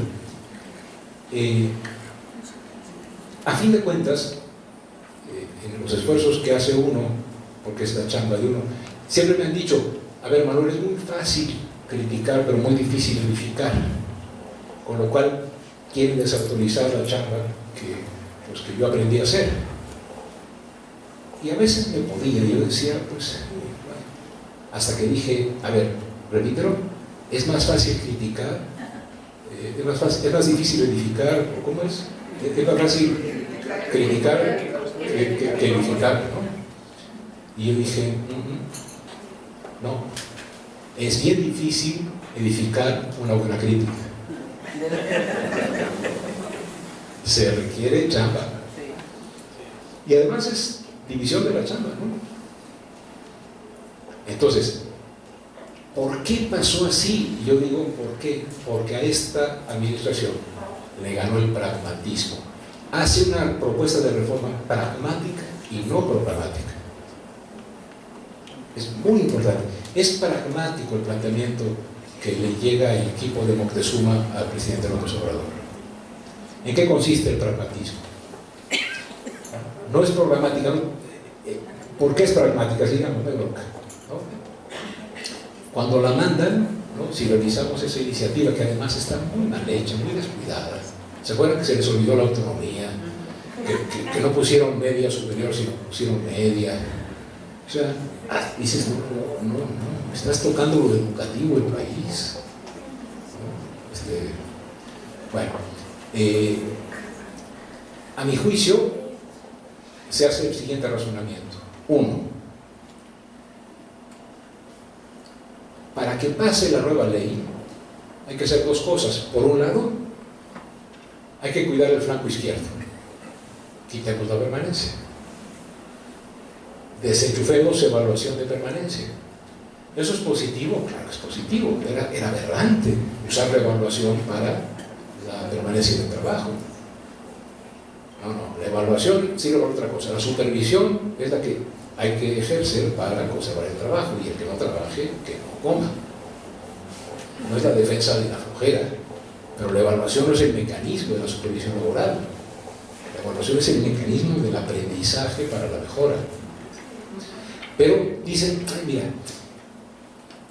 Speaker 3: A fin de cuentas, en los esfuerzos que hace uno, porque es la chamba de uno, siempre me han dicho, a ver, Manuel, es muy fácil criticar, pero muy difícil edificar, con lo cual quieren desautorizar la chamba que yo aprendí a hacer. Y a veces me podía, yo decía, pues, bueno, hasta que dije, a ver, repítelo, es más fácil criticar, es más difícil edificar, ¿cómo es? Es más fácil criticar que edificar, ¿no? Y yo dije, no, es bien difícil edificar una buena crítica. Se requiere chamba. Y además es división de la chamba, ¿no? Entonces, ¿por qué pasó así? Yo digo, ¿por qué? Porque a esta administración le ganó el pragmatismo. Hace una propuesta de reforma pragmática y no programática. Es muy importante. Es pragmático el planteamiento que le llega el equipo de Moctezuma al presidente López Obrador. ¿En qué consiste el pragmatismo? No es programática, ¿no? ¿Por qué es pragmática? Digamos, ¿no? Cuando la mandan, ¿no? Si realizamos esa iniciativa, que además está muy mal hecha, muy descuidada. ¿Se acuerdan que se les olvidó la autonomía? Que no pusieron media superior, sino pusieron media. O sea, dices, no, estás tocando lo educativo del país. Bueno, a mi juicio, se hace el siguiente razonamiento. Uno, para que pase la nueva ley, hay que hacer dos cosas. Por un lado, hay que cuidar el flanco izquierdo. Quitemos la permanencia. Desenchufemos evaluación de permanencia. ¿Eso es positivo? Claro que es positivo. Era aberrante usar la evaluación para la permanencia en el trabajo. No, la evaluación sirve para otra cosa. La supervisión es la que hay que ejercer para conservar el trabajo, y el que no trabaje, que no coma. No es la defensa de la flojera, pero la evaluación no es el mecanismo de la supervisión laboral. La evaluación es el mecanismo del aprendizaje para la mejora. Pero dicen, ay, mira,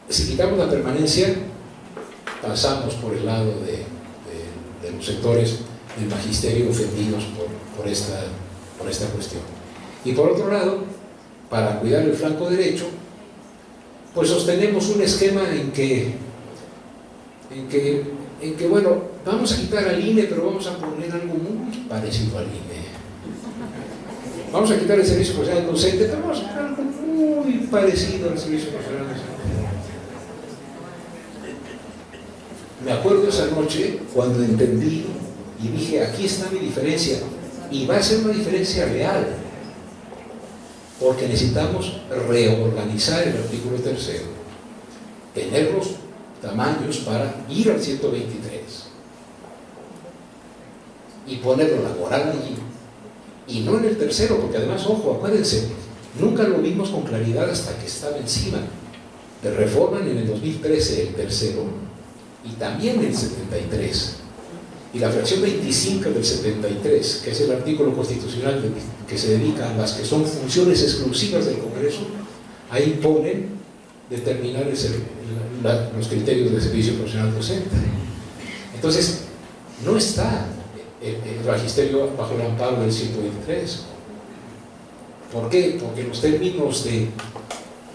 Speaker 3: si quitamos la permanencia, pasamos por el lado de los sectores del magisterio ofendidos por esta cuestión. Y por otro lado, para cuidar el flanco derecho, pues sostenemos un esquema en que bueno, vamos a quitar al INE, pero vamos a poner algo muy parecido al INE. Vamos a quitar el servicio profesional docente, pero vamos a quitar algo muy parecido al servicio profesional docente. Me acuerdo esa noche cuando entendí y dije, aquí está mi diferencia, y va a ser una diferencia real, porque necesitamos reorganizar el artículo 3, tener los tamaños para ir al 123 y ponerlo laboral allí, y no en el tercero, porque además, ojo, acuérdense, nunca lo vimos con claridad hasta que estaba encima. Le reforman en el 2013 el tercero y también el 73, y la fracción 25 del 73, que es el artículo constitucional que se dedica a las que son funciones exclusivas del Congreso, ahí ponen determinar los criterios de servicio profesional docente. Entonces, no está el magisterio bajo el amparo del 123. ¿Por qué? Porque los términos de,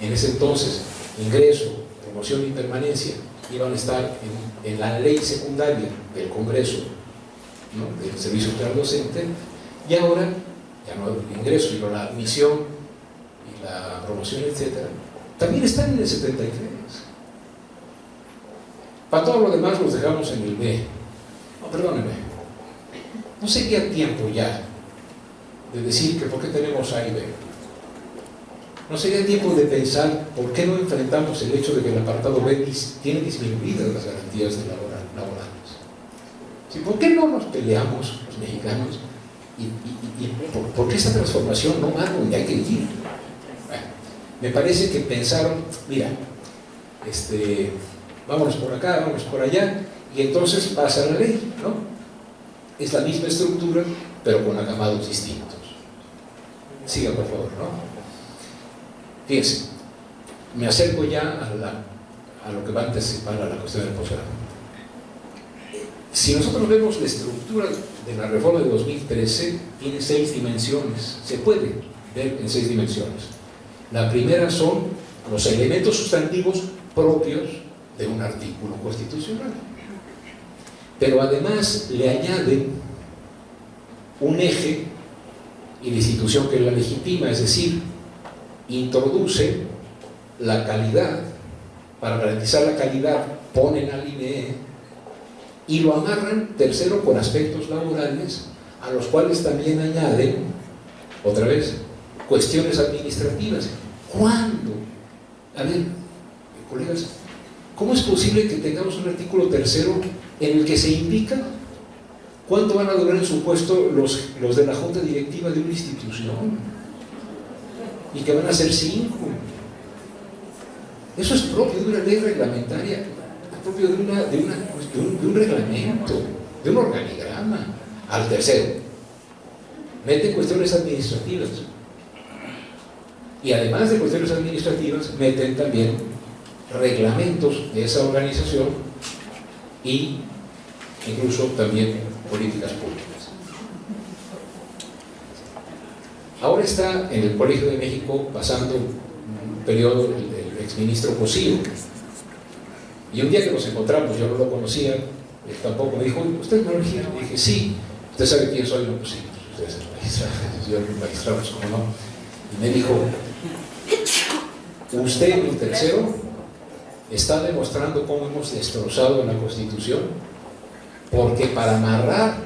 Speaker 3: en ese entonces, ingreso, promoción y permanencia, iban a estar en la ley secundaria del Congreso, ¿no?, del servicio profesional docente, y ahora, ya no el ingreso, sino la admisión y la promoción, etcétera, también están en el 73. Para todo lo demás los dejamos en el B. No, perdónenme. ¿No sería tiempo ya de decir que por qué tenemos A y B? ¿No sería tiempo de pensar por qué no enfrentamos el hecho de que el apartado B tiene disminuidas las garantías laborales? ¿Sí? ¿Por qué no nos peleamos los mexicanos? ¿Y por qué esta transformación no va donde hay que ir? Bueno, me parece que pensaron, mira, vámonos por acá, vámonos por allá, y entonces pasa la ley, ¿no? Es la misma estructura, pero con acabados distintos. Siga, por favor, ¿no? Fíjense, me acerco ya a lo que va a anticipar a la cuestión del posgrado. Si nosotros vemos la estructura de la reforma de 2013, tiene 6 dimensiones, se puede ver en 6 dimensiones. La primera son los elementos sustantivos propios de un artículo constitucional, pero además le añaden un eje y la institución que la legitima, es decir, introduce la calidad. Para garantizar la calidad ponen al INE y lo amarran, tercero, con aspectos laborales, a los cuales también añaden, otra vez, cuestiones administrativas. ¿Cuándo? A ver, colegas, ¿cómo es posible que tengamos un artículo tercero en el que se indica cuánto van a durar en su puesto los de la junta directiva de una institución? Y que van a ser 5. Eso es propio de una ley reglamentaria, es propio de un reglamento, de un organigrama. Al tercero, meten cuestiones administrativas. Y además de cuestiones administrativas, meten también reglamentos de esa organización y incluso también políticas públicas. Ahora está en el Colegio de México pasando un periodo el exministro Cosío, y un día que nos encontramos, yo no lo conocía, él tampoco, me dijo: ¿usted no lo elige? Le dije: sí. ¿Usted sabe quién soy? No, pues sí, usted es el magistrado. Yo el magistrado, pues cómo no. Y me dijo: usted en el tercero está demostrando cómo hemos destrozado la Constitución, porque para amarrar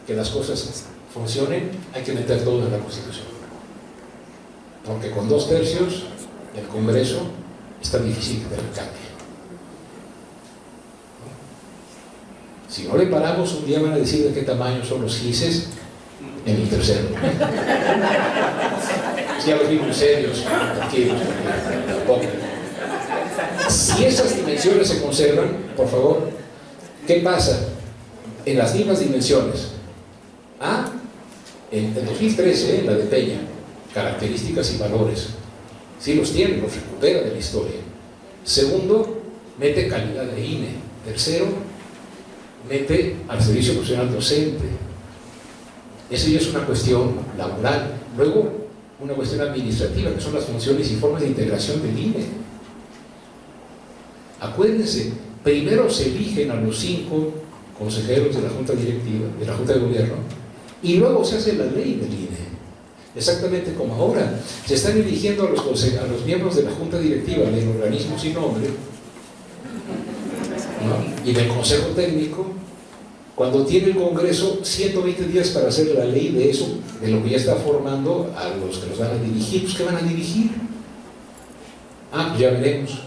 Speaker 3: que las cosas funcionen hay que meter todo en la Constitución, porque con 2/3 del Congreso está difícil que el cambie. Si no le paramos, un día van a decir de qué tamaño son los gises en el tercero. Ya los vi muy serios, tranquilos, tampoco. Si esas dimensiones se conservan, por favor, ¿qué pasa? En las mismas dimensiones. En 2013, en la de Peña, características y valores. Sí los tiene, los recupera de la historia. Segundo, mete calidad de INE. Tercero, mete al servicio profesional docente. Eso ya es una cuestión laboral. Luego, una cuestión administrativa, que son las funciones y formas de integración del INE. Acuérdense, primero se eligen a los 5 consejeros de la Junta Directiva, de la Junta de Gobierno, y luego se hace la ley del INE. Exactamente como ahora. Se están eligiendo a los miembros de la Junta Directiva del organismo sin nombre, ¿no? Y del Consejo Técnico, cuando tiene el Congreso 120 días para hacer la ley de eso, de lo que ya está formando a los que los van a dirigir. Pues, ¿qué van a dirigir? Pues ya veremos.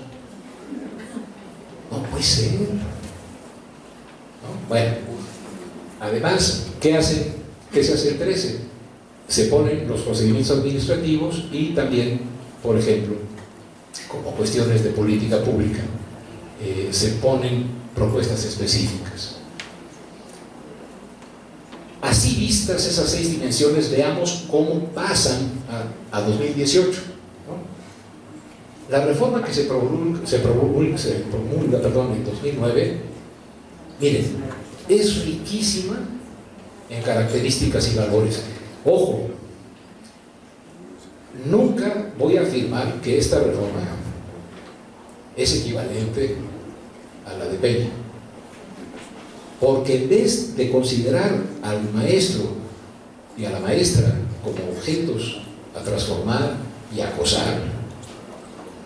Speaker 3: No puede ser, ¿no? Bueno, además, ¿qué se hace el 13? Se ponen los procedimientos administrativos y también, por ejemplo, como cuestiones de política pública, se ponen propuestas específicas. Así vistas esas 6 dimensiones, veamos cómo pasan a 2018, ¿no? La reforma que se promulga en 2009, miren, es riquísima en características y valores. Ojo, nunca voy a afirmar que esta reforma es equivalente a la de Peña, porque en vez de considerar al maestro y a la maestra como objetos a transformar y acosar,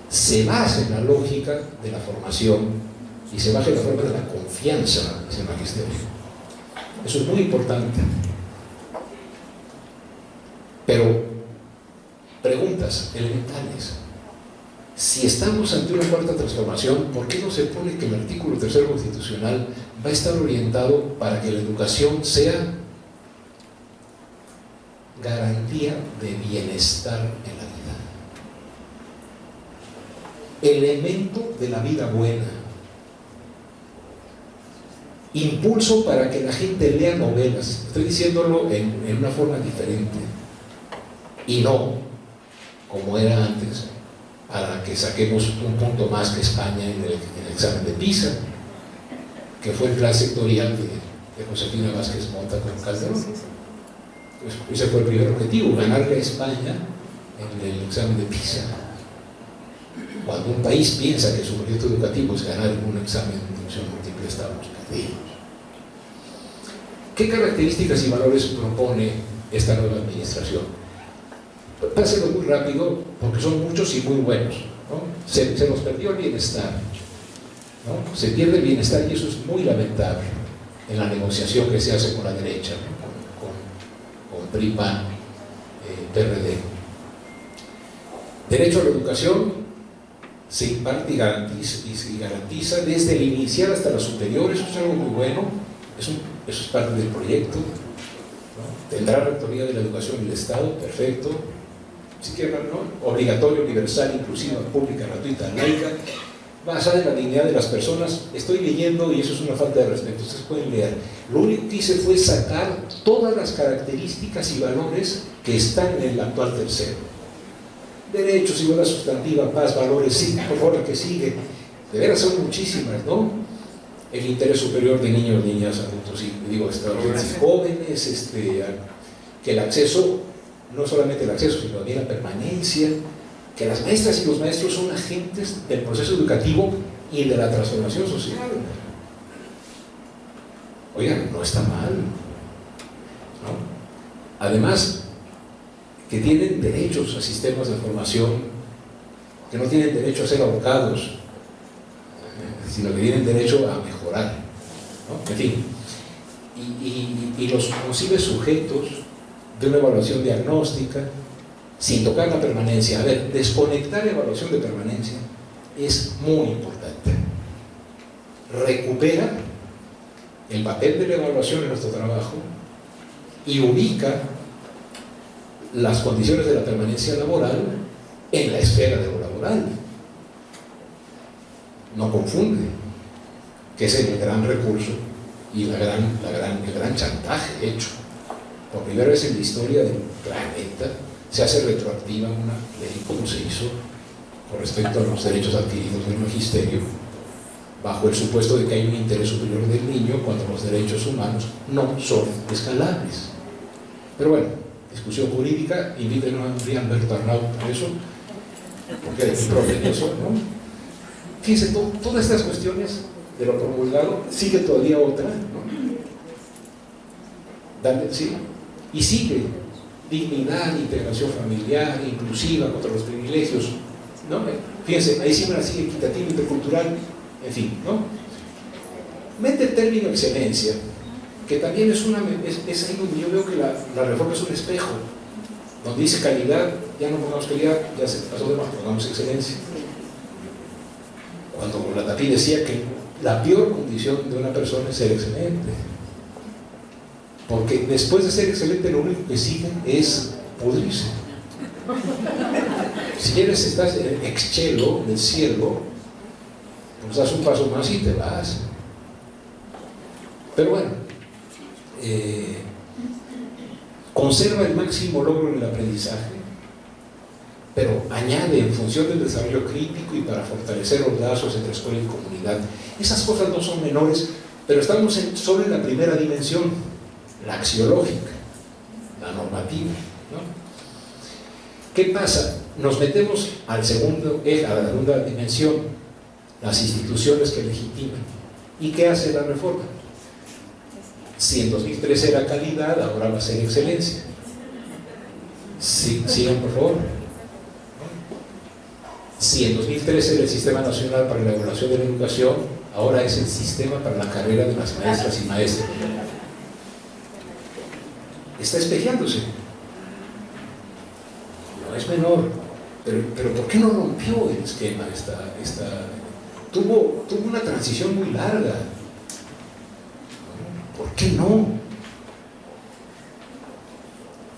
Speaker 3: se basa en la lógica de la formación y se basa en la forma de la confianza en el magisterio. Eso es muy importante. Pero, preguntas elementales. Si estamos ante una cuarta transformación, ¿por qué no se pone que el artículo 3 constitucional va a estar orientado para que la educación sea garantía de bienestar en la vida? Elemento de la vida buena. Impulso para que la gente lea novelas. Estoy diciéndolo en una forma diferente. Y no, como era antes, para que saquemos un punto más que España en el examen de PISA, que fue el plan sectorial de Josefina Vázquez Mota con Calderón. Pues ese fue el primer objetivo, ganarle a España en el examen de PISA. Cuando un país piensa que su proyecto educativo es ganar en un examen de inducción múltiple, estamos perdidos. ¿Qué características y valores propone esta nueva administración? Pásenlo muy rápido, porque son muchos y muy buenos, ¿no? Se nos perdió el bienestar, ¿no? Se pierde el bienestar y eso es muy lamentable en la negociación que se hace con la derecha, ¿no? con PRI, PAN, PRD. Derecho a la educación se imparte y garantiza desde el inicial hasta la superior. Eso es algo muy bueno, eso es parte del proyecto, ¿no? Tendrá rectoría de la educación y el Estado, perfecto. Si quieren, ¿no? Obligatoria, universal, inclusiva, pública, gratuita, laica, basada en la dignidad de las personas. Estoy leyendo y eso es una falta de respeto, ustedes pueden leer. Lo único que hice fue sacar todas las características y valores que están en el actual tercero. Derechos, igualdad sustantiva, paz, valores, sí, por favor, que sigue. de veras son muchísimas, ¿no? El interés superior de niños, niñas, adultos y jóvenes, que el acceso, no solamente el acceso, sino también la permanencia, que las maestras y los maestros son agentes del proceso educativo y de la transformación social. Oigan, no está mal, ¿no? Además, que tienen derechos a sistemas de formación, que no tienen derecho a ser abocados, sino que tienen derecho a mejorar, ¿no? En fin, y los concibe sujetos de una evaluación diagnóstica sin tocar la permanencia. A ver, desconectar la evaluación de permanencia es muy importante. Recupera el papel de la evaluación en nuestro trabajo y ubica las condiciones de la permanencia laboral en la esfera de lo laboral. No confunde, que es el gran recurso y el gran chantaje hecho. Por primera vez en la historia del planeta se hace retroactiva una ley como se hizo con respecto a los derechos adquiridos del magisterio, bajo el supuesto de que hay un interés superior del niño cuando los derechos humanos no son escalables. Pero bueno, discusión jurídica, inviten a Humberto Arnaut a eso, porque es propio eso, ¿no? Fíjense, todas estas cuestiones de lo promulgado, sigue todavía otra, ¿no? Sí, y sigue dignidad, integración familiar, inclusiva, contra los privilegios, ¿no? Fíjense, ahí sí me la sigue equitativa, intercultural, en fin, ¿no? Mete el término excelencia, que también es ahí donde yo veo que la reforma es un espejo, donde dice calidad, ya no pongamos calidad, ya se pasó de más, pongamos excelencia. Cuando la Tapí decía que la peor condición de una persona es ser excelente, porque después de ser excelente lo único que sigue es pudrirse. Si quieres estás en el exchelo del cielo, pues das un paso más y te vas. Pero bueno, conserva el máximo logro en el aprendizaje, pero añade, en función del desarrollo crítico y para fortalecer los lazos entre escuela y comunidad. Esas cosas no son menores, pero estamos solo en la primera dimensión, la axiológica, la normativa, ¿no? ¿Qué pasa? Nos metemos al segundo eje, a la segunda dimensión, las instituciones que legitiman. ¿Y qué hace la reforma? Si en 2013 era calidad, ahora va a ser excelencia. Sí, sigan por favor. Si en 2013 era el Sistema Nacional para la Evaluación de la Educación, ahora es el Sistema para la Carrera de las Maestras y Maestros. Está espejeándose. No es menor, pero ¿por qué no rompió el esquema? Tuvo una transición muy larga. ¿Por qué no?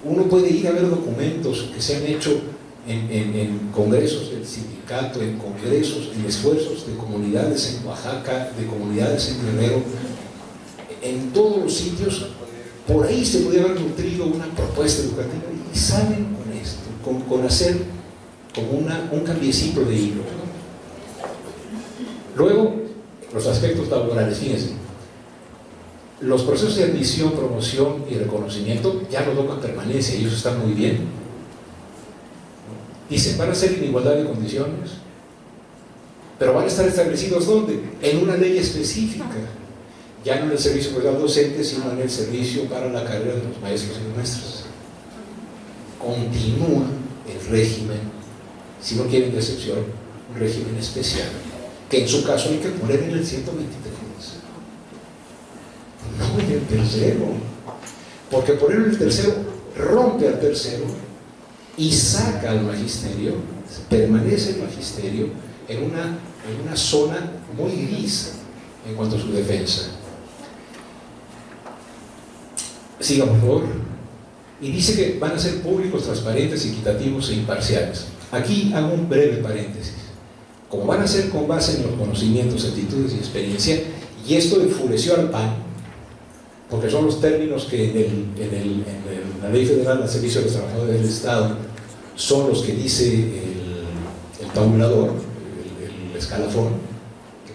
Speaker 3: Uno puede ir a ver documentos que se han hecho en congresos del sindicato, en congresos, en esfuerzos de comunidades en Oaxaca, de comunidades en Guerrero, en todos los sitios. Por ahí se podría haber nutrido una propuesta educativa y salen con esto, con hacer como un cambiecito de hilo. Luego, los aspectos laborales, fíjense. Los procesos de admisión, promoción y reconocimiento ya no tocan permanencia y eso está muy bien. Dicen, van a ser en igualdad de condiciones, pero van a estar establecidos ¿dónde? En una ley específica, ya no en el servicio profesional docente, sino en el servicio para la carrera de los maestros y maestras. Continúa el régimen, si no quieren de excepción, un régimen especial, que en su caso hay que poner en el 123. No en el tercero, porque ponerlo en el tercero rompe al tercero y saca al magisterio, permanece el magisterio en una zona muy gris en cuanto a su defensa. Siga por favor. Y dice que van a ser públicos, transparentes, equitativos e imparciales. Aquí hago un breve paréntesis. Como van a ser con base en los conocimientos, actitudes y experiencia, y esto enfureció al PAN, porque son los términos que en la Ley Federal al Servicio de los Trabajadores del Estado son los que dice el tabulador, el escalafón,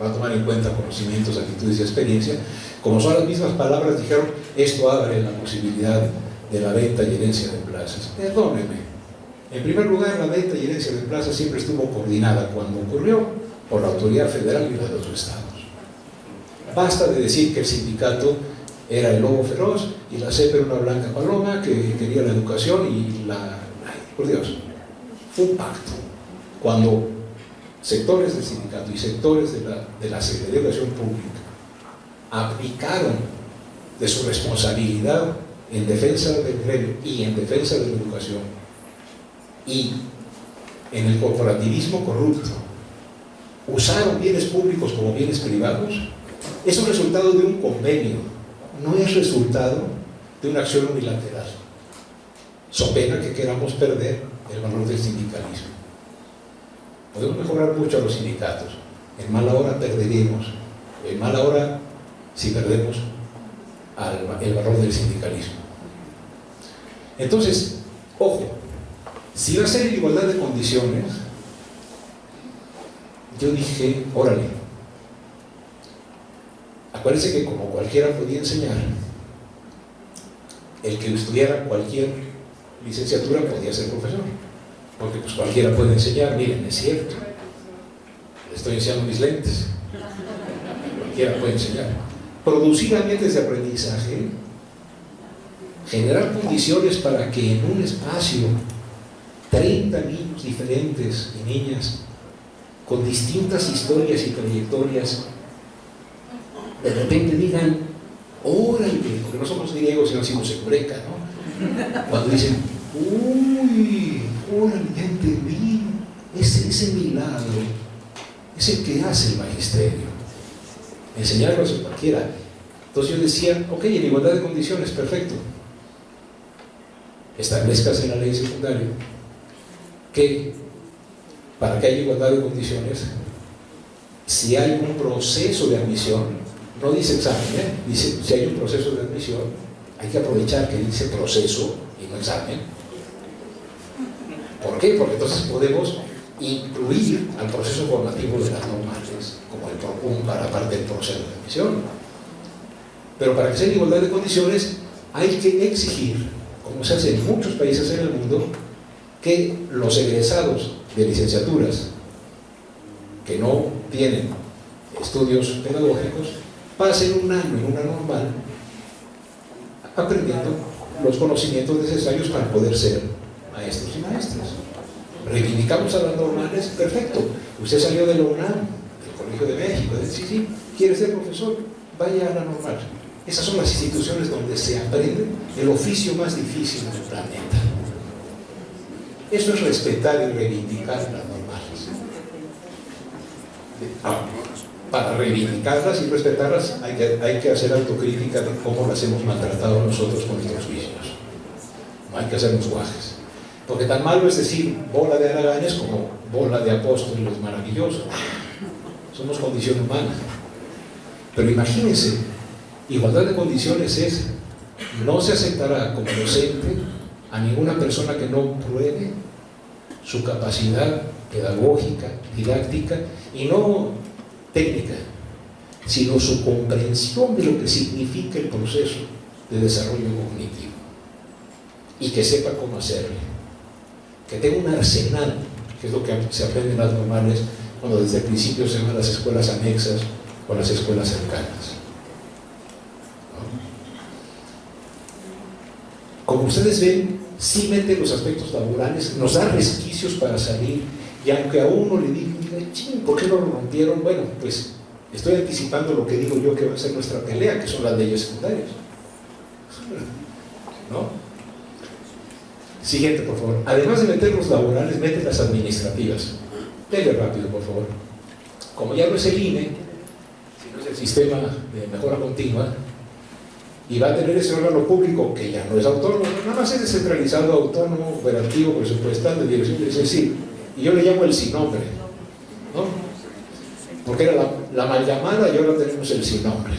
Speaker 3: va a tomar en cuenta conocimientos, actitudes y experiencia. Como son las mismas palabras, dijeron, esto abre la posibilidad de la venta y herencia de plazas. Perdónenme, en primer lugar, la venta y herencia de plazas siempre estuvo coordinada cuando ocurrió por la autoridad federal y la de los estados. Basta de decir que el sindicato era el lobo feroz y la CEP era una blanca paloma que quería la educación y la... Ay, por Dios, fue un pacto. Cuando sectores del sindicato y sectores de la Secretaría de Educación Pública abdicaron de su responsabilidad en defensa del gremio y en defensa de la educación y en el corporativismo corrupto usaron bienes públicos como bienes privados, es un resultado de un convenio, no es resultado de una acción unilateral. So pena que queramos perder el valor del sindicalismo. Podemos mejorar mucho a los sindicatos, en mala hora perderíamos, en mala hora si perdemos el valor del sindicalismo. Entonces, ojo, si va a ser en igualdad de condiciones, yo dije, órale, acuérdense que como cualquiera podía enseñar, el que estudiara cualquier licenciatura podía ser profesor, porque pues cualquiera puede enseñar. Miren, es cierto, le estoy enseñando mis lentes, cualquiera puede enseñar. Producir ambientes de aprendizaje, generar condiciones para que en un espacio 30 niños diferentes y niñas con distintas historias y trayectorias de repente digan, órale, porque no somos griegos y no somos eureka, ¿no? Cuando dicen, uy, órale, ya entendí, ese milagro es el que hace el magisterio, enseñarlo a cualquiera. Entonces yo decía, ok, en igualdad de condiciones, perfecto, establezcas en la ley secundaria que para que haya igualdad de condiciones, si hay un proceso de admisión, no dice examen, dice si hay un proceso de admisión, hay que aprovechar que dice proceso y no examen. ¿Por qué? Porque entonces podemos incluir al proceso formativo de las normales como el PROCUM para parte del proceso de admisión. Pero para que sea igualdad de condiciones hay que exigir, como se hace en muchos países en el mundo, que los egresados de licenciaturas que no tienen estudios pedagógicos pasen un año en una normal aprendiendo los conocimientos necesarios para poder ser maestros y maestras. Reivindicamos a las normales, perfecto. Usted salió de la UNAM, del Colegio de México, sí, quiere ser profesor, vaya a la normal. Esas son las instituciones donde se aprende el oficio más difícil del planeta. Eso es respetar y reivindicar las normales. Para reivindicarlas y respetarlas hay que hacer autocrítica de cómo las hemos maltratado nosotros con nuestros vicios. No hay que hacernos guajes. Porque tan malo es decir bola de haraganes como bola de apóstoles maravillosos. Somos condición humana. Pero imagínense, igualdad de condiciones es, no se aceptará como docente a ninguna persona que no pruebe su capacidad pedagógica, didáctica y no técnica, sino su comprensión de lo que significa el proceso de desarrollo cognitivo y que sepa cómo hacerlo, que tenga un arsenal, que es lo que se aprende en las normales cuando desde el principio se van a las escuelas anexas o a las escuelas cercanas. Como ustedes ven, sí mete los aspectos laborales, nos da resquicios para salir, y aunque a uno le diga, ching, ¿por qué no lo rompieron? Bueno, pues estoy anticipando lo que digo yo que va a ser nuestra pelea, que son las leyes secundarias. ¿No? Siguiente, por favor. Además de meter los laborales, mete las administrativas. Dele rápido, por favor. Como ya no es el INE, sino es el sistema de mejora continua, y va a tener ese órgano público que ya no es autónomo, nada más es descentralizado, autónomo, operativo, presupuestal, de dirección, es decir, y yo le llamo el sin nombre, ¿no? Porque era la mal llamada y ahora tenemos el sin nombre,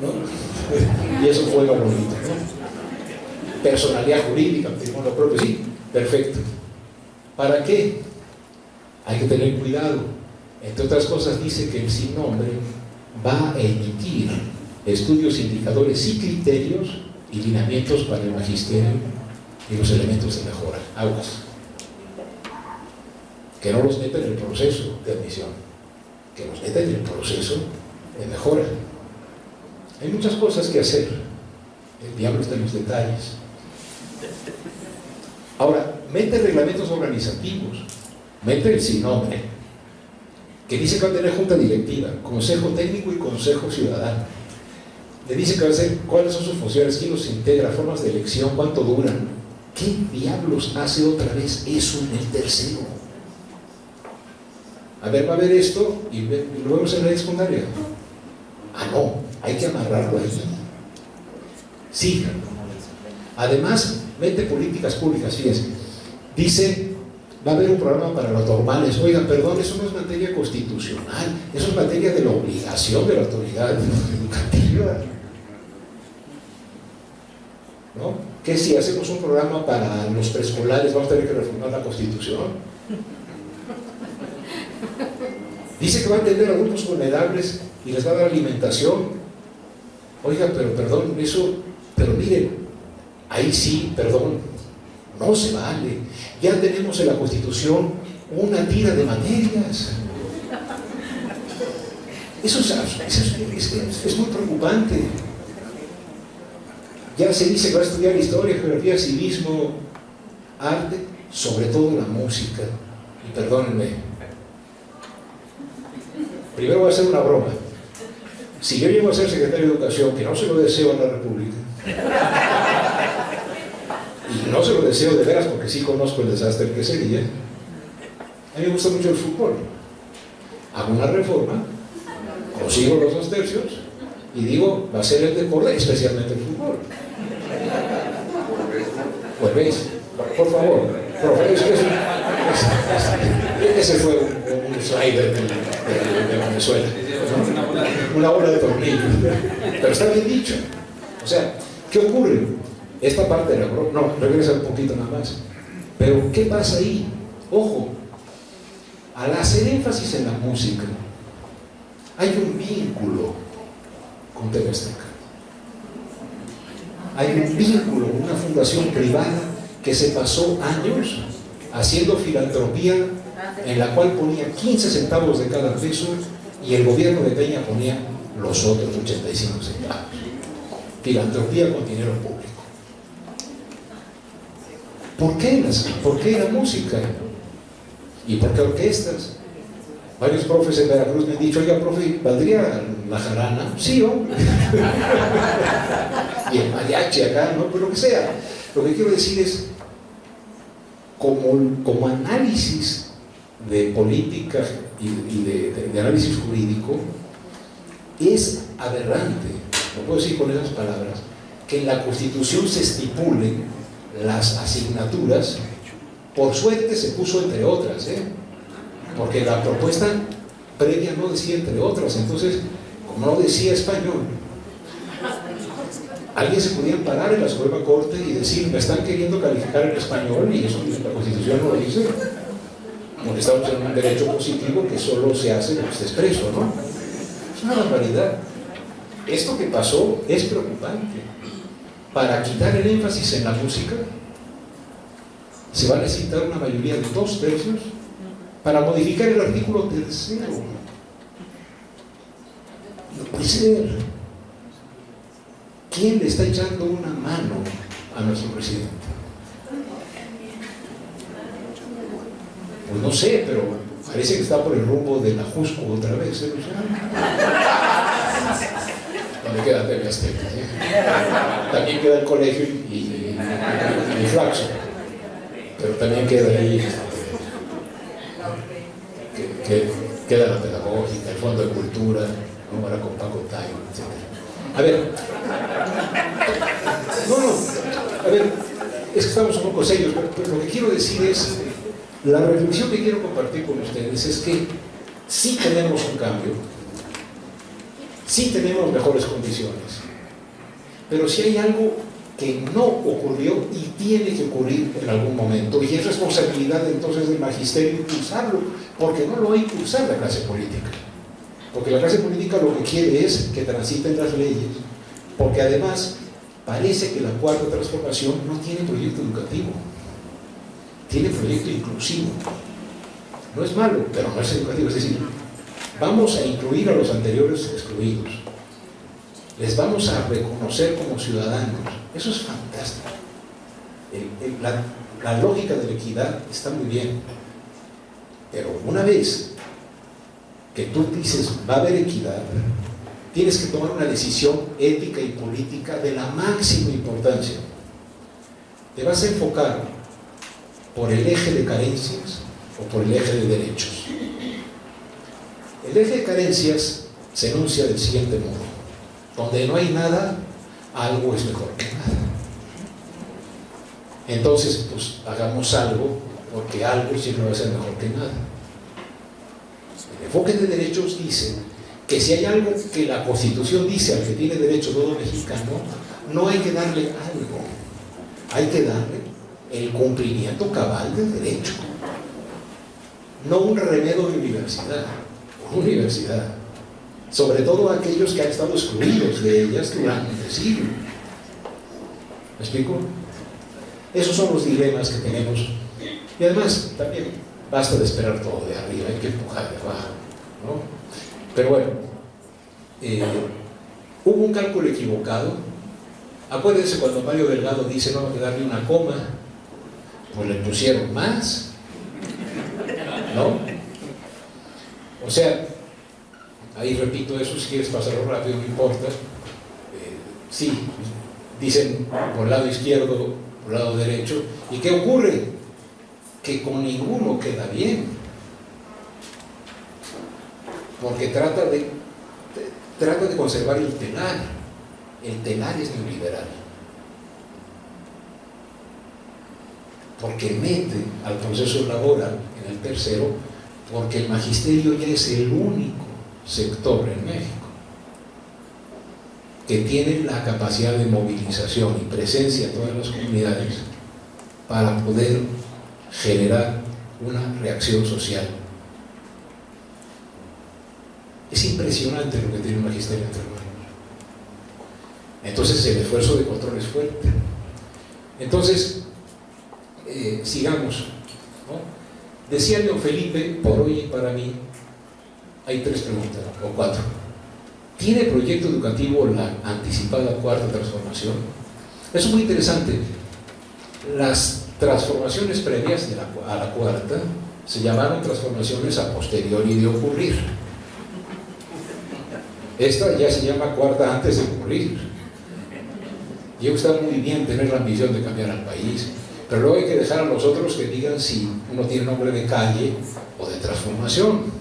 Speaker 3: ¿no? Y eso fue lo bonito, ¿no? Personalidad jurídica, patrimonio propio, sí, perfecto. ¿Para qué? Hay que tener cuidado Entre otras cosas, dice que el sin nombre va a emitir estudios, indicadores y criterios y lineamientos para el magisterio y los elementos de mejora. Aguas. Que no los meta en el proceso de admisión, que los meta en el proceso de mejora. Hay muchas cosas que hacer. El diablo está en los detalles. Ahora, mete reglamentos organizativos, mete el sin nombre, que dice que va a tener junta directiva, consejo técnico y consejo ciudadano. Le dice que va a hacer cuáles son sus funciones, quién los integra, formas de elección, cuánto duran. ¿Qué diablos hace otra vez eso en el tercero? A ver, va a ver esto y lo vemos en la ley secundaria. Ah, no, hay que amarrarlo ahí. Sí. Además, mete políticas públicas, fíjense. Dice, va a haber un programa para los normales. Oigan, perdón, eso no es materia constitucional, eso es materia de la obligación de la autoridad educativa. ¿No? ¿Qué si hacemos un programa para los preescolares vamos a tener que reformar la Constitución? Dice que va a atender a grupos vulnerables y les va a dar alimentación. Oiga, pero perdón, eso, pero miren, ahí sí, perdón, no se vale. Ya tenemos en la Constitución una tira de materias. Eso es muy preocupante. Ya se dice que va a estudiar historia, geografía, civismo, arte, sobre todo la música. Y perdónenme, primero voy a hacer una broma. Si yo llego a ser secretario de Educación, que no se lo deseo a la República, y no se lo deseo de veras porque sí conozco el desastre que sería, a mí me gusta mucho el fútbol. Hago una reforma, consigo los 2 tercios y digo, va a ser el deporte, especialmente el fútbol. Pues veis, por favor, profe, ese fue un slider de Venezuela, ¿no? Una bola de tornillo, pero está bien dicho. O sea, ¿qué ocurre? Esta parte de la broma, no, regresa un poquito nada más, pero ¿qué pasa ahí? Ojo, al hacer énfasis en la música, hay un vínculo con TV Azteca. Hay un vínculo con una fundación privada que se pasó años haciendo filantropía en la cual ponía 15 centavos de cada peso y el gobierno de Peña ponía los otros 85 centavos. Filantropía con dinero público. ¿Por qué la música? ¿Y por qué orquestas? Varios profes en Veracruz me han dicho, oiga, profe, ¿valdría la jarana? Sí, hombre. Y el mariachi acá, ¿no? Pero lo que sea. Lo que quiero decir es, como análisis de política y de análisis jurídico, es aberrante, lo puedo decir con esas palabras, que en la Constitución se estipulen las asignaturas. Por suerte se puso entre otras, porque la propuesta previa no decía entre otras. Entonces, como no decía español, alguien se podía parar en la Suprema Corte y decir, me están queriendo calificar en español y eso la Constitución no lo dice, porque estamos en un derecho positivo que solo se hace cuando esté expreso, ¿no? Es una barbaridad. Esto que pasó es preocupante. Para quitar el énfasis en la música se va a necesitar una mayoría de 2 tercios para modificar el artículo 3º. No puede ser. ¿Quién le está echando una mano a nuestro presidente? Pues no sé, pero parece que está por el rumbo de la Jusco otra vez, donde queda TV Azteca, también queda el colegio y Flaxo, pero también queda ahí queda la pedagógica, el fondo de cultura, ¿no? Ahora con Paco Tayo, etc. A ver, a ver, es que estamos un poco serios, pero lo que quiero decir es, la reflexión que quiero compartir con ustedes es que sí tenemos un cambio, sí tenemos mejores condiciones, pero si hay algo que no ocurrió y tiene que ocurrir en algún momento, y es responsabilidad entonces del magisterio impulsarlo, porque no lo va a impulsar la clase política, porque la clase política lo que quiere es que transiten las leyes, porque además parece que la cuarta transformación no tiene proyecto educativo, tiene proyecto inclusivo. No es malo, pero no es educativo. Es decir, vamos a incluir a los anteriores excluidos, les vamos a reconocer como ciudadanos. Eso es fantástico. La lógica de la equidad está muy bien, pero una vez que tú dices va a haber equidad, tienes que tomar una decisión ética y política de la máxima importancia. Te vas a enfocar por el eje de carencias o por el eje de derechos. El eje de carencias se enuncia del siguiente modo: donde no hay nada, algo es mejor que nada. Entonces, pues hagamos algo, porque algo siempre va a ser mejor que nada. El enfoque de derechos dice que si hay algo que la Constitución dice al que tiene derecho todo mexicano, no hay que darle algo, hay que darle el cumplimiento cabal del derecho. No un remedio de universidad, una universidad. Sobre todo aquellos que han estado excluidos de ellas durante siglos. ¿Me explico? Esos son los dilemas que tenemos. Y además, también basta de esperar todo de arriba, hay que empujar de abajo, ¿no? Pero bueno, hubo un cálculo equivocado. Acuérdense cuando Mario Delgado dice no va a quedarle una coma, pues le pusieron más, ¿no? O sea, ahí repito eso, si quieres pasarlo rápido, no importa. Sí, dicen por el lado izquierdo, por el lado derecho. ¿Y qué ocurre? Que con ninguno queda bien. Porque trata de conservar el telar. El telar es neoliberal. Porque mete al proceso laboral en el tercero, porque el magisterio ya es el único sector en México que tiene la capacidad de movilización y presencia en todas las comunidades para poder generar una reacción social. Es impresionante lo que tiene el magisterio entre manos. Entonces el esfuerzo de control es fuerte. Entonces, sigamos, ¿no? Decía León Felipe, por hoy y para mí, hay 3 preguntas, o 4. ¿Tiene proyecto educativo la anticipada cuarta transformación? Eso es muy interesante. Las transformaciones previas a la cuarta se llamaron transformaciones a posteriori de ocurrir. Esta ya se llama cuarta antes de ocurrir. Y está muy bien tener la ambición de cambiar al país, pero luego hay que dejar a los otros que digan si uno tiene nombre de calle o de transformación.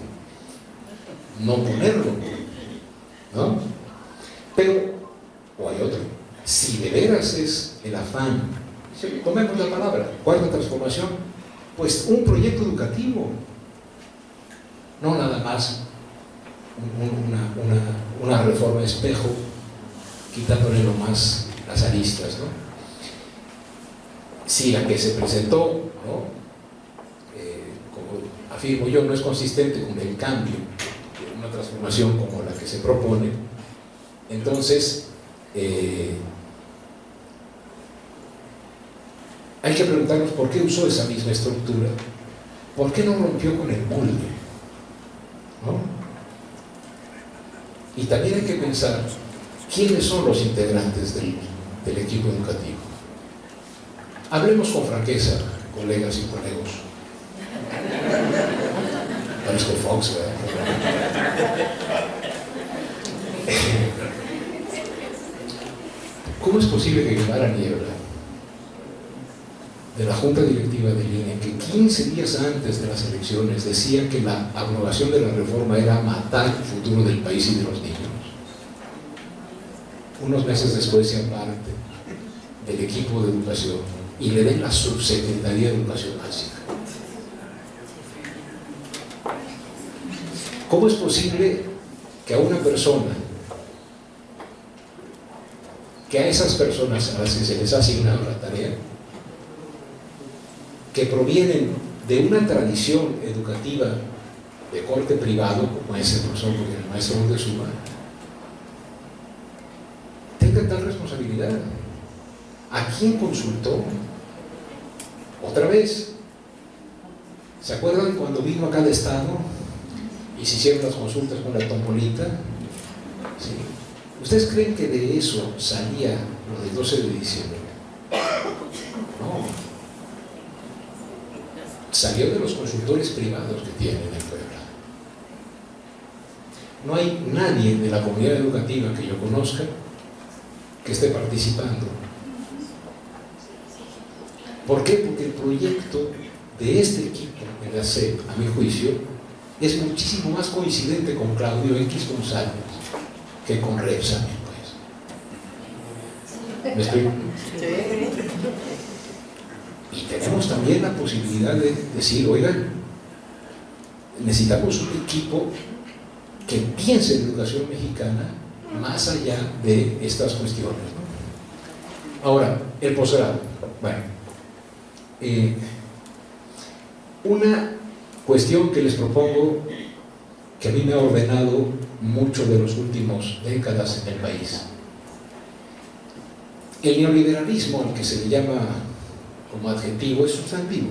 Speaker 3: No ponerlo, ¿no? Pero, o hay otro, si de veras es el afán, tomemos la palabra, cuarta transformación, pues un proyecto educativo, no nada más una reforma espejo, quitándole lo más las aristas, ¿no? Si la que se presentó, ¿no? Como afirmo yo, no es consistente con el cambio, una transformación como la que se propone, entonces hay que preguntarnos por qué usó esa misma estructura, por qué no rompió con el molde, ¿no? Y también hay que pensar quiénes son los integrantes del equipo educativo. Hablemos con franqueza, colegas y colegos. Parezco Fox, ¿verdad? ¿Cómo es posible que Guevara Niebla, de la Junta Directiva del INE, que 15 días antes de las elecciones decía que la aprobación de la reforma era matar el futuro del país y de los niños, unos meses después sea parte del equipo de educación y le den la subsecretaría de Educación Básica? ¿Cómo es posible que a una persona que a esas personas a las que se les ha asignado la tarea, que provienen de una tradición educativa de corte privado, como es el profesor, el maestro Montezuma, tenga tal responsabilidad. ¿A quién consultó? Otra vez, ¿se acuerdan cuando vino acá de Estado y se hicieron las consultas con la Tombolita? ¿Sí? ¿Ustedes creen que de eso salía lo del 12 de diciembre? No. Salió de los consultores privados que tienen en Puebla. No hay nadie de la comunidad educativa que yo conozca que esté participando. ¿Por qué? Porque el proyecto de este equipo en la SEP, a mi juicio, es muchísimo más coincidente con Claudio X González que con Repsamen, pues. ¿Me explico? Y tenemos también la posibilidad de decir, oigan, necesitamos un equipo que piense en educación mexicana más allá de estas cuestiones, ¿no? Ahora, el posgrado. Bueno, una cuestión que les propongo, que a mí me ha ordenado mucho de los últimos décadas en el país. El neoliberalismo, al que se le llama como adjetivo, es sustantivo.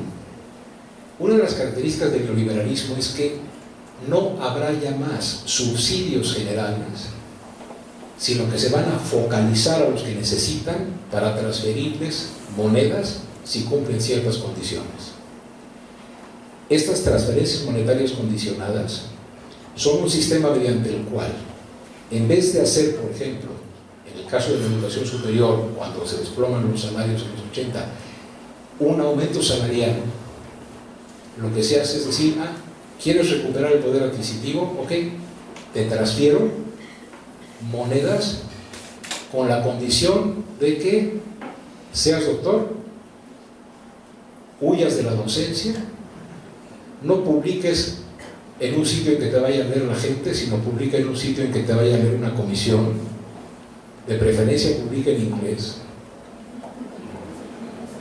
Speaker 3: Una de las características del neoliberalismo es que no habrá ya más subsidios generales, sino que se van a focalizar a los que necesitan para transferirles monedas si cumplen ciertas condiciones. Estas transferencias monetarias condicionadas son un sistema mediante el cual, en vez de hacer, por ejemplo, en el caso de la educación superior, cuando se desploman los salarios en los 80, un aumento salarial, lo que se hace es decir, ¿quieres recuperar el poder adquisitivo? Ok, te transfiero monedas con la condición de que seas doctor, huyas de la docencia, no publiques en un sitio en que te vaya a leer la gente, sino publica en un sitio en que te vaya a leer una comisión, de preferencia publica en inglés.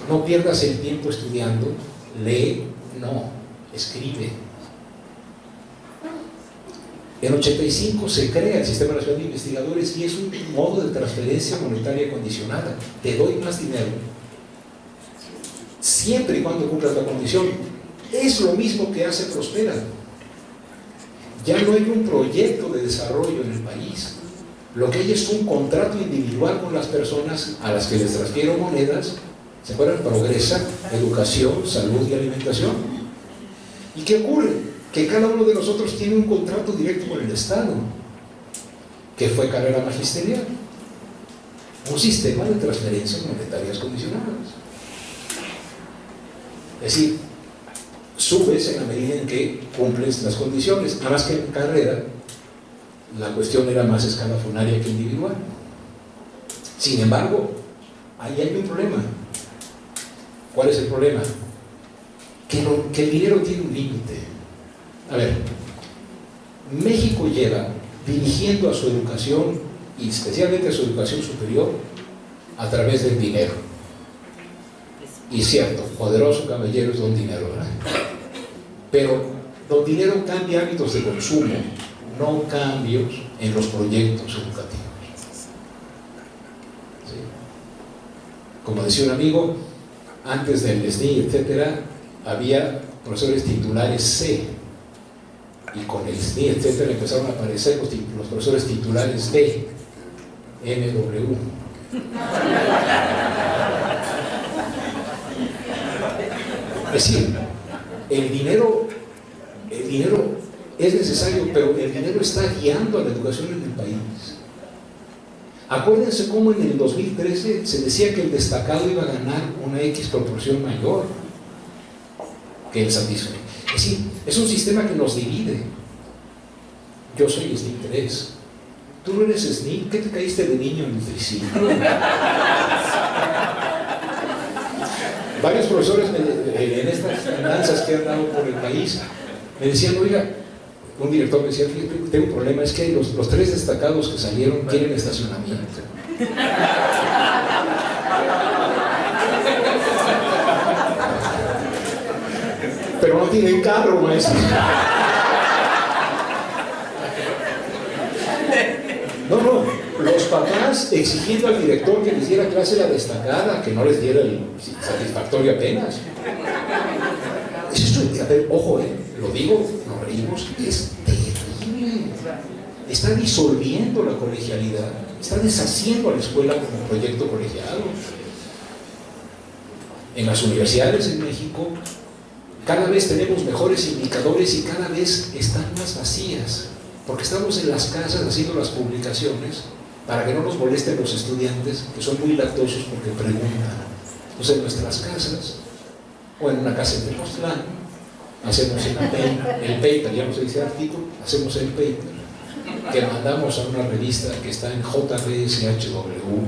Speaker 3: No pierdas el tiempo estudiando, lee, no, escribe. En 85 se crea el Sistema Nacional de Investigadores y es un modo de transferencia monetaria condicionada. Te doy más dinero, siempre y cuando cumplas la condición. Es lo mismo que hace Prospera. Ya no hay un proyecto de desarrollo en el país. Lo que hay es un contrato individual con las personas a las que les transfiero monedas. ¿Se acuerdan? Progresa, educación, salud y alimentación. ¿Y qué ocurre? Que cada uno de nosotros tiene un contrato directo con el Estado, que fue carrera magisterial. Un sistema de transferencias monetarias condicionadas. Es decir, subes en la medida en que cumples las condiciones. Nada más que en carrera la cuestión era más escalafonaria que individual. Sin embargo, ahí hay un problema. ¿Cuál es el problema? Que el dinero tiene un límite. A ver, México lleva dirigiendo a su educación, y especialmente a su educación superior, a través del dinero. Y cierto, poderoso caballero es don dinero, ¿verdad? Pero don dinero cambia hábitos de consumo, no cambios en los proyectos educativos. ¿Sí? Como decía un amigo, antes del SNI, etcétera, había profesores titulares C, y con el SNI, etcétera, empezaron a aparecer los profesores titulares D, MW. Es decir, el dinero es necesario, pero el dinero está guiando a la educación en el país. Acuérdense cómo en el 2013 se decía que el destacado iba a ganar una X proporción mayor que el satisfecho. Es decir, es un sistema que nos divide. Yo soy SNI 3. Tú no eres SNI. ¿Qué te caíste de niño en el triciclo? Varios profesores en estas andanzas que han dado por el país me decían, oiga, un director me decía, tengo un problema, es que los 3 destacados que salieron quieren estacionamiento. tienen carro, maestro. No, los papás exigiendo al director que les diera clase la destacada, que no les diera el satisfactorio apenas. Eso, a ver, ojo, lo digo, nos reímos, es terrible. Está disolviendo la colegialidad, está deshaciendo a la escuela como proyecto colegiado. En las universidades en México cada vez tenemos mejores indicadores y cada vez están más vacías, porque estamos en las casas haciendo las publicaciones para que no nos molesten los estudiantes, que son muy latosos porque preguntan. Entonces en nuestras casas, o en una casa en Tepoztlán, hacemos el paper, ya no se dice artículo, hacemos el paper, que mandamos a una revista que está en JPSHW,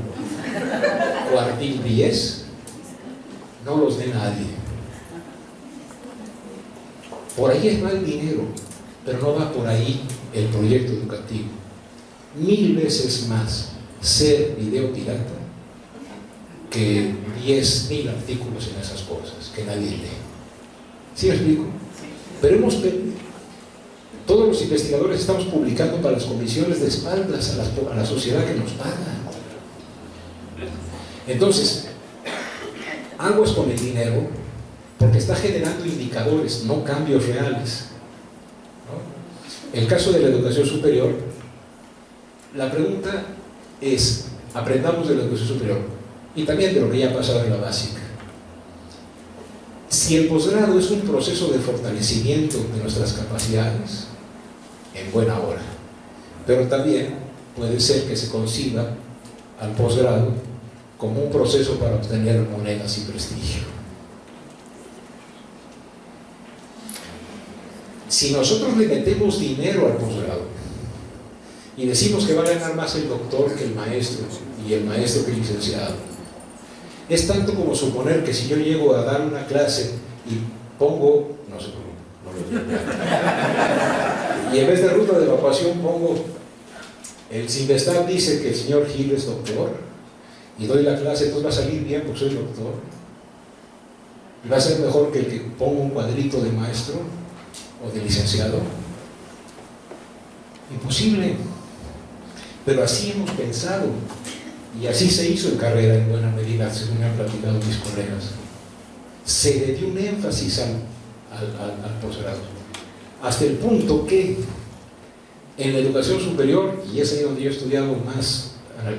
Speaker 3: Cuartil 10, no los ve nadie. Por ahí va el dinero, pero no va por ahí el proyecto educativo. 1000 veces más ser video pirata que 10.000 artículos en esas cosas que nadie lee. ¿Sí me explico? Pero todos los investigadores estamos publicando para las comisiones de espaldas a la sociedad que nos paga. Entonces, aguas con el dinero, porque está generando indicadores, no cambios reales, ¿no? El caso de la educación superior, la pregunta es, aprendamos de la educación superior y también de lo que ya ha pasado en la básica. Si el posgrado es un proceso de fortalecimiento de nuestras capacidades, en buena hora, pero también puede ser que se conciba al posgrado como un proceso para obtener monedas y prestigio. Si nosotros le metemos dinero al posgrado y decimos que va a ganar más el doctor que el maestro y el maestro que el licenciado, es tanto como suponer que si yo llego a dar una clase y pongo, no sé, y en vez de ruta de evacuación pongo, el Cinvestav dice que el señor Gil es doctor, y doy la clase, entonces va a salir bien porque soy doctor, y va a ser mejor que el que ponga un cuadrito de maestro o de licenciado. Imposible. Pero así hemos pensado, y así se hizo en carrera en buena medida, según me han platicado mis colegas. Se le dio un énfasis al posgrado, hasta el punto que en la educación superior, y es ahí donde yo he estudiado más,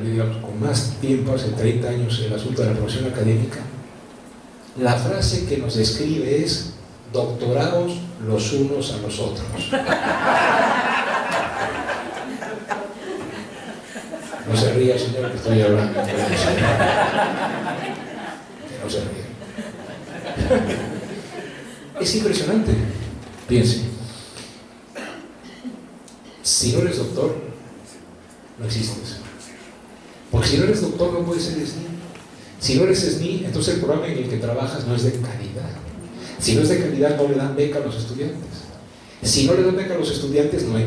Speaker 3: digamos, con más tiempo, hace 30 años, el asunto de la promoción académica, la frase que nos describe es: doctorados los unos a los otros. No se ría, señor, que estoy hablando. Que no se ría. Es impresionante. Piense. Si no eres doctor, no existes. Porque si no eres doctor, no puedes ser SNI. Si no eres SNI, entonces el programa en el que trabajas no es de calidad. Si no es de calidad, no le dan beca a los estudiantes. Si no le dan beca a los estudiantes, no hay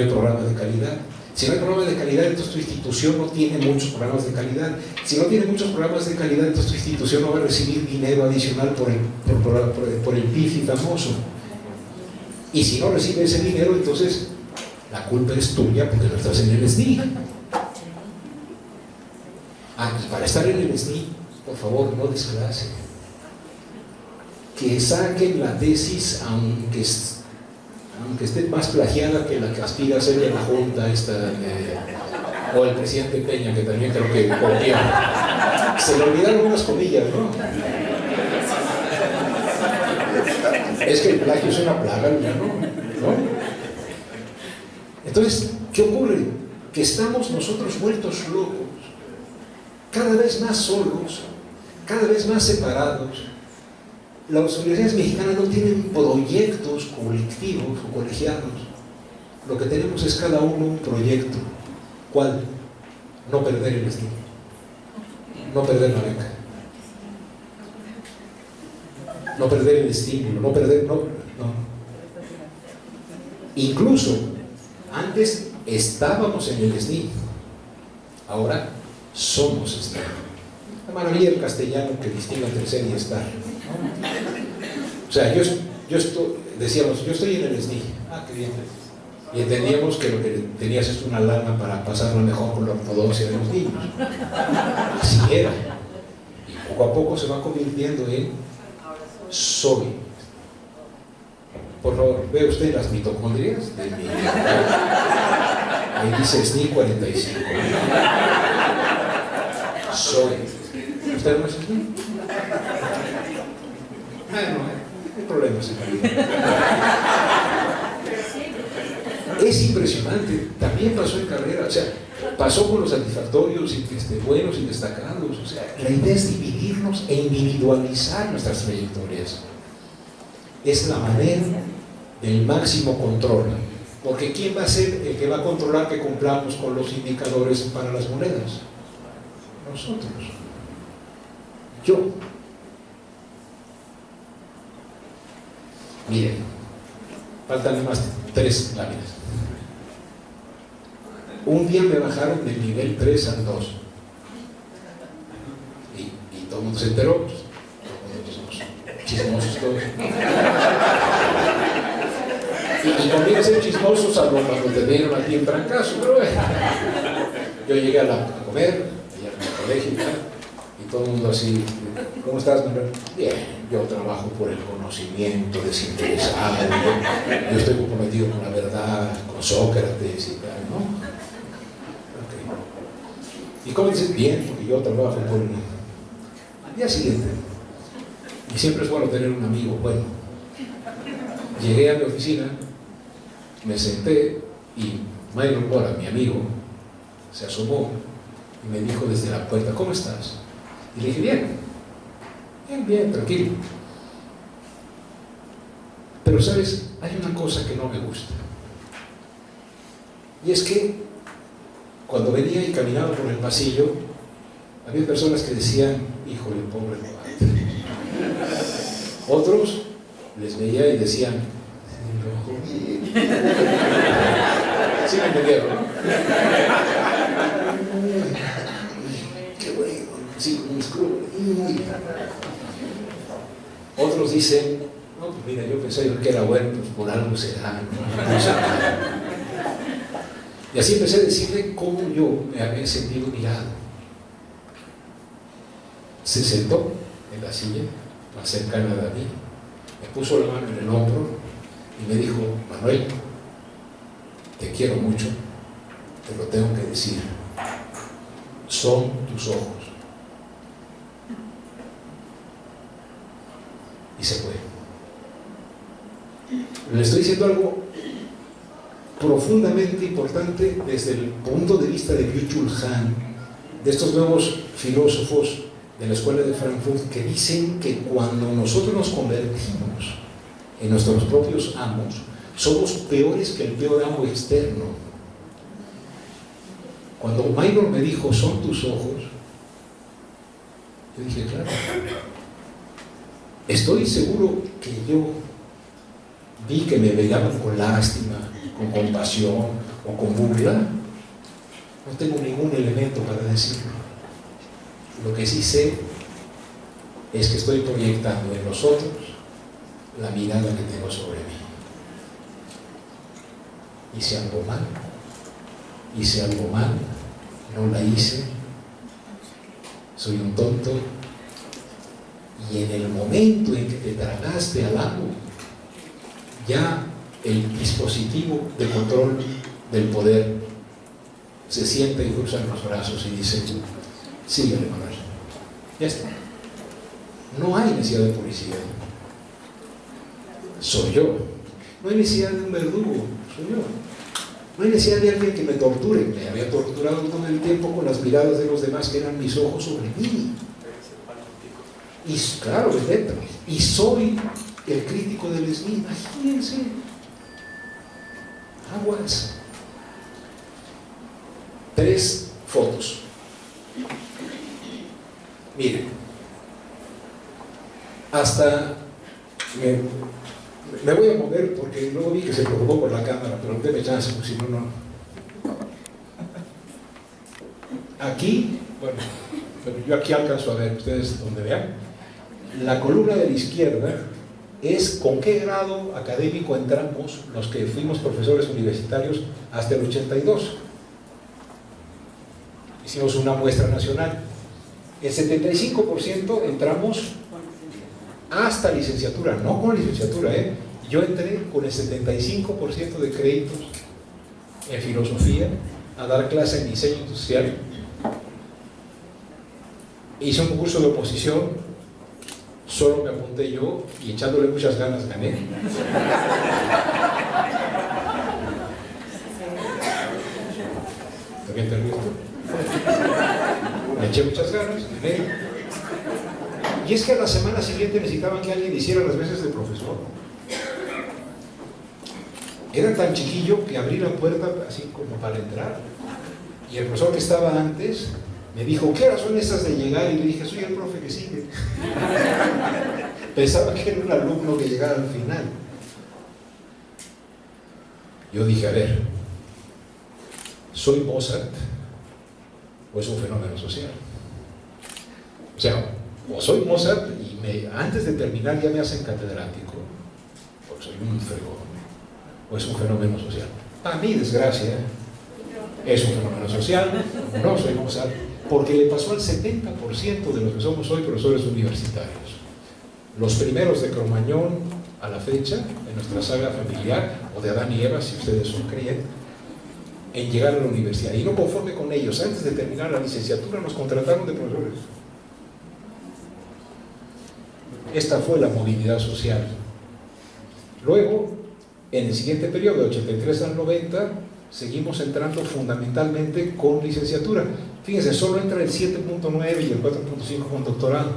Speaker 3: programa de calidad. Si no hay programa de calidad, entonces tu institución no tiene muchos programas de calidad. Si no tiene muchos programas de calidad, entonces tu institución no va a recibir dinero adicional por el PIFI famoso. Y si no recibe ese dinero, entonces la culpa es tuya porque no estás en el SNI. Y para estar en el SNI, por favor, no des clase. Que saquen la tesis, aunque esté más plagiada que la que aspira a ser de la Junta o el presidente Peña, que también creo que copió. Se le olvidaron unas comillas, ¿no? Es que el plagio es una plaga, ¿no? Entonces, ¿qué ocurre? Que estamos nosotros vueltos locos, cada vez más solos, cada vez más separados. Las universidades mexicanas no tienen proyectos colectivos o colegiados. Lo que tenemos es cada uno un proyecto. ¿Cuál? No perder el destino, no perder la beca, no perder el estímulo, no. Incluso antes estábamos en el SNI, ahora somos SNI. La maravilla del castellano que distingue entre ser y estar. O sea, yo decíamos, yo estoy en el SNI. Ah, qué bien. Y entendíamos que lo que tenías es una lana para pasarlo mejor con la ortodoxia de los niños. Así era. Y poco a poco se va convirtiendo en soy. Por favor, ¿ve usted las mitocondrias de mi... Ahí dice SNI 45. Soy. ¿Usted no es SNI? Bueno, no hay problemas en la vida. Es impresionante, también pasó en carrera, o sea, pasó con los satisfactorios y buenos y destacados. O sea, la idea es dividirnos e individualizar nuestras trayectorias. Es la manera del máximo control, porque ¿quién va a ser el que va a controlar que cumplamos con los indicadores para las monedas? Nosotros. Yo. Miren, faltan más 3 láminas. Un día me bajaron del nivel 3 al 2 y todo el mundo se enteró, pues, somos chismosos todos. Y conviene ser chismosos salvo cuando te dieron a ti en fracaso, pero bueno. Yo llegué a comer, allá en el colegio y todo el mundo así, ¿cómo estás, Manuel? Bien, yo trabajo por el conocimiento desinteresado, yo estoy comprometido con la verdad, con Sócrates y tal, ¿no? ¿Y cómo dices? Bien, porque yo trabajo por el... Al día siguiente, y siempre es bueno tener un amigo bueno, llegué a mi oficina, me senté y Mayron Mora, mi amigo, se asomó y me dijo desde la puerta, ¿cómo estás? Y le dije, bien, tranquilo. Pero sabes, hay una cosa que no me gusta, y es que cuando venía y caminaba por el pasillo, había personas que decían, híjole, pobre cuate. Otros les veía y decían, sí me entendieron, ¿no? Qué bueno, sí, con mis cruz. Otros dicen, no, pues mira, yo pensé que era bueno, pues por algo será, ¿no? Y así empecé a decirle cómo yo me había sentido mirado. Se sentó en la silla, más cercana a mí, me puso la mano en el hombro y me dijo, Manuel, te quiero mucho, te lo tengo que decir, son tus ojos. Y se fue. Le estoy diciendo algo profundamente importante desde el punto de vista de Byung-Chul Han, de estos nuevos filósofos de la escuela de Frankfurt, que dicen que cuando nosotros nos convertimos en nuestros propios amos, somos peores que el peor amo externo. Cuando Maynor me dijo, son tus ojos, yo dije, claro, estoy seguro que yo vi que me veían con lástima, con compasión o con burla. No tengo ningún elemento para decirlo. Lo que sí sé es que estoy proyectando en los otros la mirada que tengo sobre mí. Hice algo mal, no la hice, soy un tonto, y en el momento en que te tragaste al amo, ya el dispositivo de control del poder se sienta y cruza los brazos y dice, síguele, Manuel, ya está. No hay necesidad de policía, soy yo. No hay necesidad de un verdugo, soy yo. No hay necesidad de alguien que me torture. Me había torturado todo el tiempo con las miradas de los demás que eran mis ojos sobre mí. Y claro, es dentro. Y soy el crítico del SNI. Imagínense. Aguas. 3 fotos. Miren. Hasta me voy a mover porque luego vi que se preocupó por la cámara, pero déme chance, porque si no, no. Aquí, bueno, yo aquí alcanzo a ver, ustedes donde vean, la columna de la izquierda es con qué grado académico entramos los que fuimos profesores universitarios hasta el 82. Hicimos una muestra nacional. El 75% entramos hasta licenciatura, no con licenciatura, Yo entré con el 75% de créditos en filosofía a dar clase en diseño industrial. Hice un curso de oposición, solo me apunté yo y echándole muchas ganas gané. ¿También te ríes tú? Me eché muchas ganas, gané. Y es que a la semana siguiente necesitaban que alguien hiciera las veces de profesor. Era tan chiquillo que abrí la puerta así como para entrar. Y el profesor que estaba antes me dijo, ¿qué horas son esas de llegar? Y le dije, soy el profe que sigue. Pensaba que era un alumno que llegara al final. Yo dije, a ver, ¿soy Mozart o es un fenómeno social? O sea, o soy Mozart y antes de terminar ya me hacen catedrático, porque soy un fregón, o es un fenómeno social. A mi desgracia, es un fenómeno social, no soy Mozart, porque le pasó al 70% de los que somos hoy profesores universitarios. Los primeros de Cromañón a la fecha, en nuestra saga familiar, o de Adán y Eva, si ustedes son creyentes, en llegar a la universidad. Y no conforme con ellos, antes de terminar la licenciatura nos contrataron de profesores. Esta fue la movilidad social. Luego, en el siguiente periodo, de 83 al 90, seguimos entrando fundamentalmente con licenciatura. Fíjense, solo entra el 7.9 y el 4.5 con doctorado,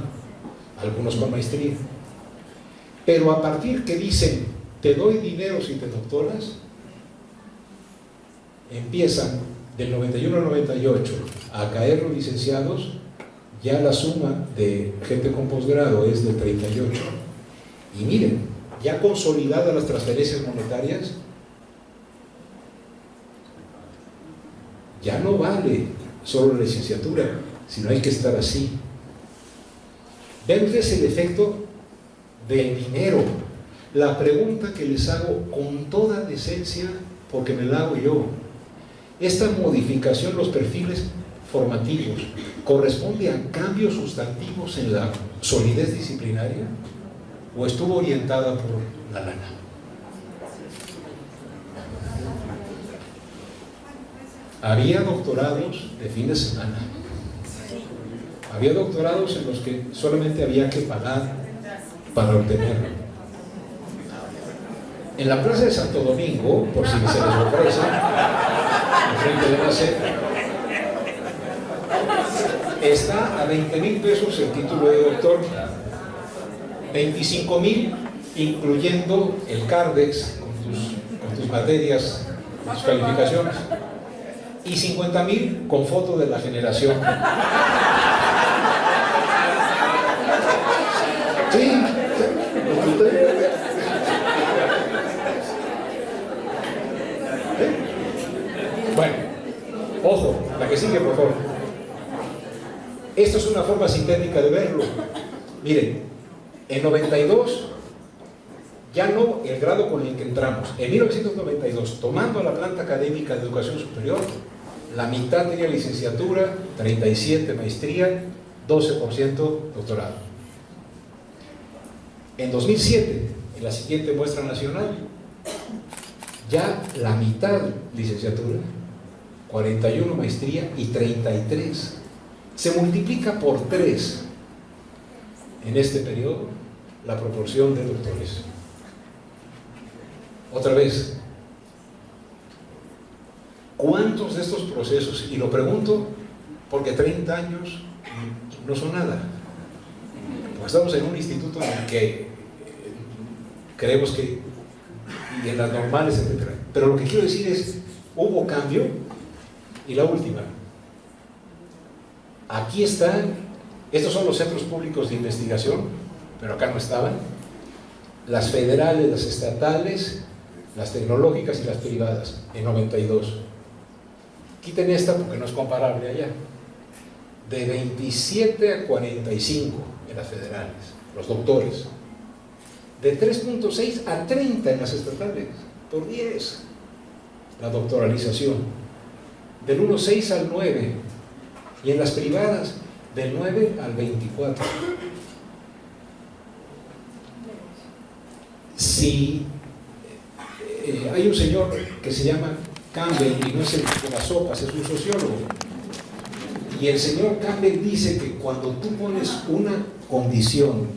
Speaker 3: algunos con maestría. Pero a partir que dicen, te doy dinero si te doctoras, empiezan del 91 al 98 a caer los licenciados. Ya la suma de gente con posgrado es de 38. Y miren, ya consolidadas las transferencias monetarias, ya no vale solo la licenciatura, sino hay que estar así. Vean ustedes el efecto del dinero. La pregunta que les hago con toda decencia, porque me la hago yo, esta modificación, los perfiles formativos, ¿corresponde a cambios sustantivos en la solidez disciplinaria o estuvo orientada por la lana? Había doctorados de fin de semana, había doctorados en los que solamente había que pagar para obtenerlo. En la plaza de Santo Domingo, por si se les ofrece, enfrente de la sede, está a 20,000 pesos el título de doctor, 25,000 incluyendo el Cardex con tus materias, con tus calificaciones, y 50,000 con foto de la generación. Sí, bueno, ojo, la que sigue, por favor. Esto es una forma sintética de verlo. Miren, en 92, ya no el grado con el que entramos. En 1992, tomando la planta académica de educación superior, la mitad tenía licenciatura, 37 maestría, 12% doctorado. En 2007, en la siguiente muestra nacional, ya la mitad licenciatura, 41 maestría y 33. Se multiplica por 3 en este periodo la proporción de doctores. Otra vez, ¿cuántos de estos procesos? Y lo pregunto porque 30 años no son nada. Porque estamos en un instituto en el que creemos que, y en las normales, etc. Pero lo que quiero decir es, hubo cambio. Y la última, aquí están, estos son los centros públicos de investigación, pero acá no estaban, las federales, las estatales, las tecnológicas y las privadas, en 92. Quiten esta porque no es comparable allá. De 27 a 45 en las federales, los doctores. de 3.6 a 30 en las estatales, por 10. La doctoralización, del 1.6 al 9, y en las privadas, del 9 al 24. Si hay un señor que se llama Campbell, y no es el de las sopas, es un sociólogo, y el señor Campbell dice que cuando tú pones una condición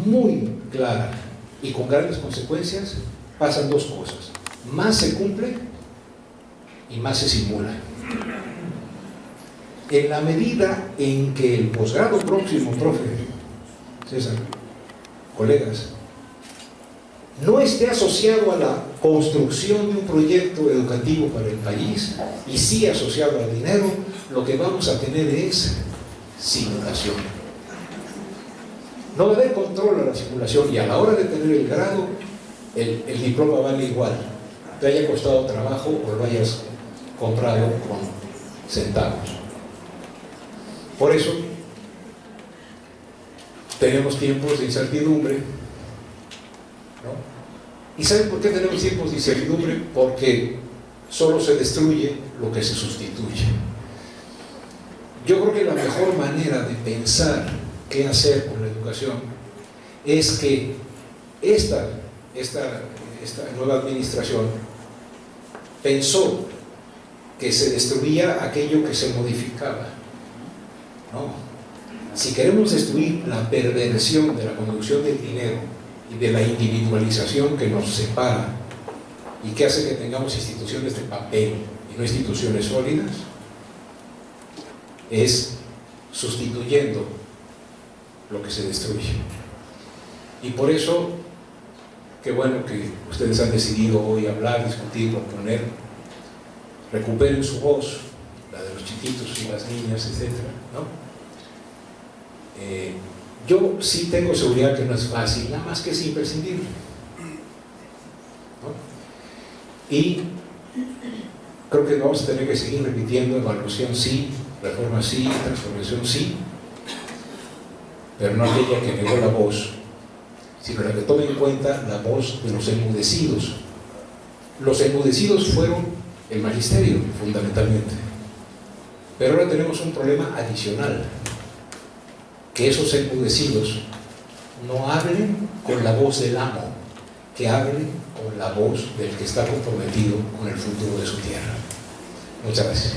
Speaker 3: muy clara y con grandes consecuencias, pasan dos cosas: más se cumple y más se simula. En la medida en que el posgrado próximo, profe César, colegas, no esté asociado a la construcción de un proyecto educativo para el país y sí asociado al dinero, lo que vamos a tener es simulación. No va a haber control a la simulación, y a la hora de tener el grado, el diploma vale igual, te haya costado trabajo o lo hayas comprado con centavos. Por eso tenemos tiempos de incertidumbre, ¿no? ¿Y saben por qué tenemos tiempos de incertidumbre? Porque solo se destruye lo que se sustituye. Yo creo que la mejor manera de pensar qué hacer con la educación es que esta nueva administración pensó que se destruía aquello que se modificaba. No. Si queremos destruir la perversión de la conducción del dinero y de la individualización que nos separa y que hace que tengamos instituciones de papel y no instituciones sólidas, es sustituyendo lo que se destruye. Y por eso, qué bueno que ustedes han decidido hoy hablar, discutir, proponer, recuperen su voz, la de los chiquitos y las niñas, etc., ¿no? Yo sí tengo seguridad que no es fácil, nada más que es imprescindible, ¿no? Y creo que vamos a tener que seguir repitiendo: evaluación sí, reforma sí, transformación sí, pero no aquella que negó la voz, sino la que tome en cuenta la voz de los enmudecidos. Los enmudecidos fueron el magisterio, fundamentalmente, pero ahora tenemos un problema adicional: que esos enmudecidos no hablen con la voz del amo, que hablen con la voz del que está comprometido con el futuro de su tierra. Muchas gracias.